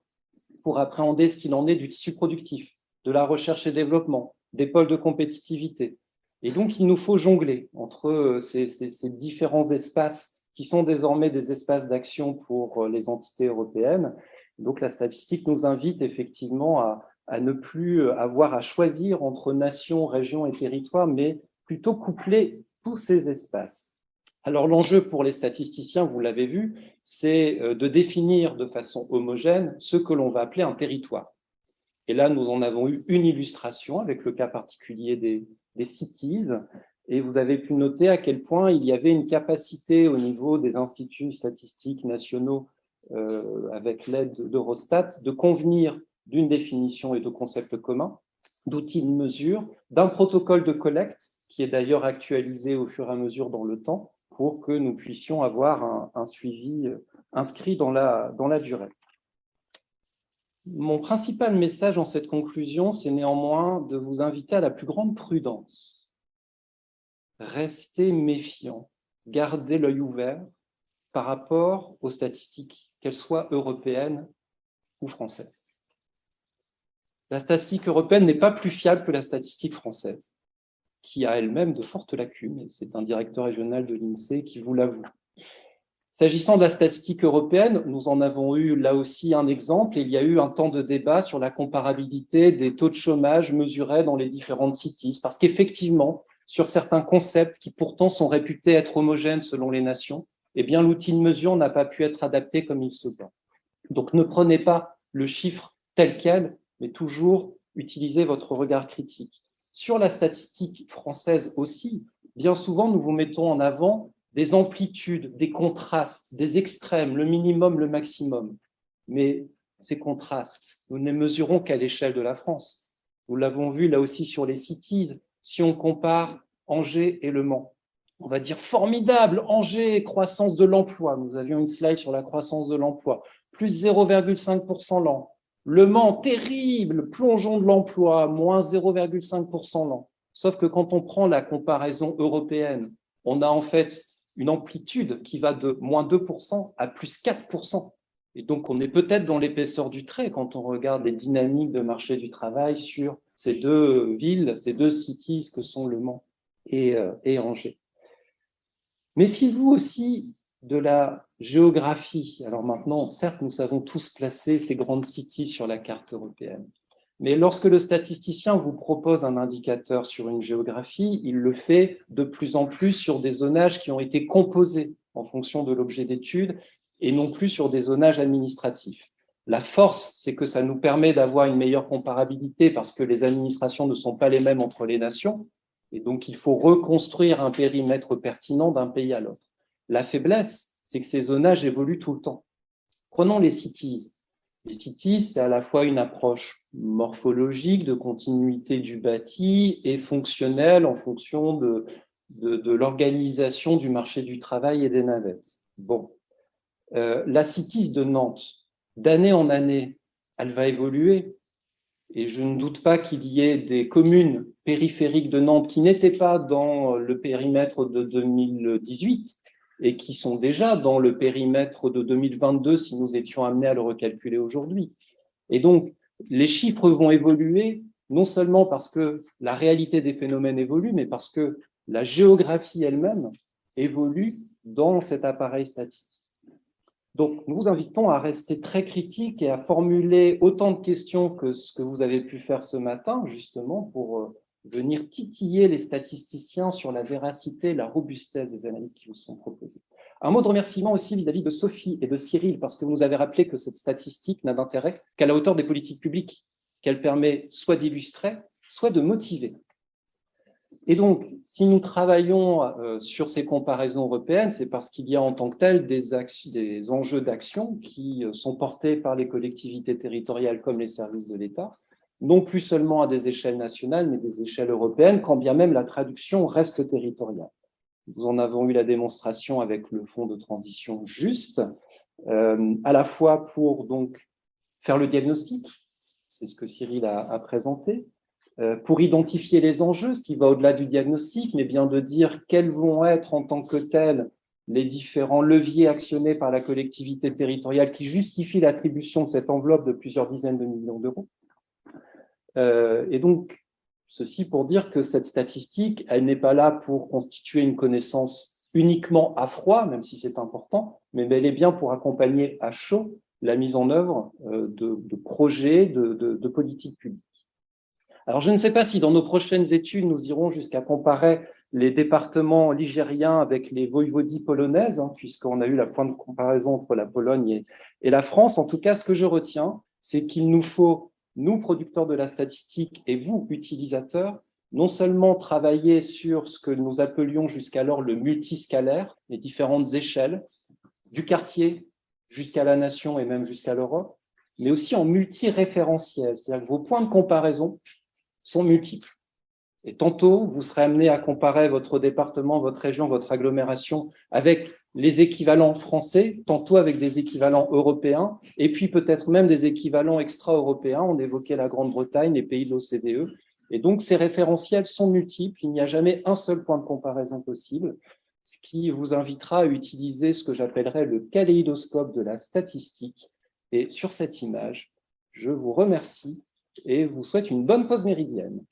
pour appréhender ce qu'il en est du tissu productif, de la recherche et développement, des pôles de compétitivité. Et donc, il nous faut jongler entre ces différents espaces qui sont désormais des espaces d'action pour les entités européennes. Donc, la statistique nous invite effectivement à ne plus avoir à choisir entre nations, régions et territoires, mais plutôt coupler tous ces espaces. Alors, l'enjeu pour les statisticiens, vous l'avez vu, c'est de définir de façon homogène ce que l'on va appeler un territoire. Et là, nous en avons eu une illustration avec le cas particulier des cities, et vous avez pu noter à quel point il y avait une capacité au niveau des instituts statistiques nationaux avec l'aide d'Eurostat de convenir d'une définition et de concepts communs, d'outils de mesure, d'un protocole de collecte qui est d'ailleurs actualisé au fur et à mesure dans le temps pour que nous puissions avoir un suivi inscrit dans la durée. Mon principal message en cette conclusion, c'est néanmoins de vous inviter à la plus grande prudence. Restez méfiants, gardez l'œil ouvert par rapport aux statistiques, qu'elles soient européennes ou françaises. La statistique européenne n'est pas plus fiable que la statistique française, qui a elle-même de fortes lacunes, et c'est un directeur régional de l'INSEE qui vous l'avoue. S'agissant de la statistique européenne, nous en avons eu là aussi un exemple. Il y a eu un temps de débat sur la comparabilité des taux de chômage mesurés dans les différentes cities, parce qu'effectivement, sur certains concepts qui pourtant sont réputés être homogènes selon les nations, eh bien l'outil de mesure n'a pas pu être adapté comme il se doit. Donc ne prenez pas le chiffre tel quel, mais toujours utilisez votre regard critique. Sur la statistique française aussi, bien souvent nous vous mettons en avant des amplitudes, des contrastes, des extrêmes, le minimum, le maximum. Mais ces contrastes, nous ne les mesurons qu'à l'échelle de la France. Nous l'avons vu là aussi sur les cities. Si on compare Angers et Le Mans, on va dire formidable, Angers, croissance de l'emploi. Nous avions une slide sur la croissance de l'emploi, plus 0,5% l'an. Le Mans, terrible, plongeon de l'emploi, moins 0,5% l'an. Sauf que quand on prend la comparaison européenne, on a en fait une amplitude qui va de moins 2% à plus 4%. Et donc, on est peut-être dans l'épaisseur du trait quand on regarde les dynamiques de marché du travail sur ces deux villes, ces deux cities que sont Le Mans et Angers. Méfiez-vous aussi de la géographie. Alors maintenant, certes, nous savons tous placer ces grandes cities sur la carte européenne. Mais lorsque le statisticien vous propose un indicateur sur une géographie, il le fait de plus en plus sur des zonages qui ont été composés en fonction de l'objet d'étude et non plus sur des zonages administratifs. La force, c'est que ça nous permet d'avoir une meilleure comparabilité parce que les administrations ne sont pas les mêmes entre les nations et donc il faut reconstruire un périmètre pertinent d'un pays à l'autre. La faiblesse, c'est que ces zonages évoluent tout le temps. Prenons les cities. Les cities, c'est à la fois une approche morphologique de continuité du bâti et fonctionnelle en fonction de l'organisation du marché du travail et des navettes. Bon, la cities de Nantes, d'année en année, elle va évoluer. Et je ne doute pas qu'il y ait des communes périphériques de Nantes qui n'étaient pas dans le périmètre de 2018 et qui sont déjà dans le périmètre de 2022 si nous étions amenés à le recalculer aujourd'hui. Et donc, les chiffres vont évoluer non seulement parce que la réalité des phénomènes évolue, mais parce que la géographie elle-même évolue dans cet appareil statistique. Donc, nous vous invitons à rester très critiques et à formuler autant de questions que ce que vous avez pu faire ce matin, justement, pour venir titiller les statisticiens sur la véracité, la robustesse des analyses qui vous sont proposées. Un mot de remerciement aussi vis-à-vis de Sophie et de Cyril, parce que vous nous avez rappelé que cette statistique n'a d'intérêt qu'à la hauteur des politiques publiques, qu'elle permet soit d'illustrer, soit de motiver. Et donc, si nous travaillons sur ces comparaisons européennes, c'est parce qu'il y a en tant que tel des enjeux d'action qui sont portés par les collectivités territoriales comme les services de l'État, non plus seulement à des échelles nationales, mais des échelles européennes, quand bien même la traduction reste territoriale. Nous en avons eu la démonstration avec le fonds de transition juste, à la fois pour donc faire le diagnostic, c'est ce que Cyril a présenté, pour identifier les enjeux, ce qui va au-delà du diagnostic, mais bien de dire quels vont être en tant que tels les différents leviers actionnés par la collectivité territoriale qui justifient l'attribution de cette enveloppe de plusieurs dizaines de millions d'euros. Et donc, ceci pour dire que cette statistique, elle n'est pas là pour constituer une connaissance uniquement à froid, même si c'est important, mais elle est bien pour accompagner à chaud la mise en œuvre de projets, de politiques publiques. Alors, je ne sais pas si dans nos prochaines études, nous irons jusqu'à comparer les départements ligériens avec les voïvodies polonaises, puisqu'on a eu la point de comparaison entre la Pologne et la France. En tout cas, ce que je retiens, c'est qu'il nous faut, nous, producteurs de la statistique, et vous, utilisateurs, non seulement travailler sur ce que nous appelions jusqu'alors le multiscalaire, les différentes échelles, du quartier jusqu'à la nation et même jusqu'à l'Europe, mais aussi en multiréférentiel, c'est-à-dire que vos points de comparaison sont multiples. Et tantôt, vous serez amené à comparer votre département, votre région, votre agglomération avec les équivalents français, tantôt avec des équivalents européens, et puis peut-être même des équivalents extra-européens. On évoquait la Grande-Bretagne, les pays de l'OCDE. Et donc, ces référentiels sont multiples. Il n'y a jamais un seul point de comparaison possible, ce qui vous invitera à utiliser ce que j'appellerais le kaléidoscope de la statistique. Et sur cette image, je vous remercie et vous souhaite une bonne pause méridienne.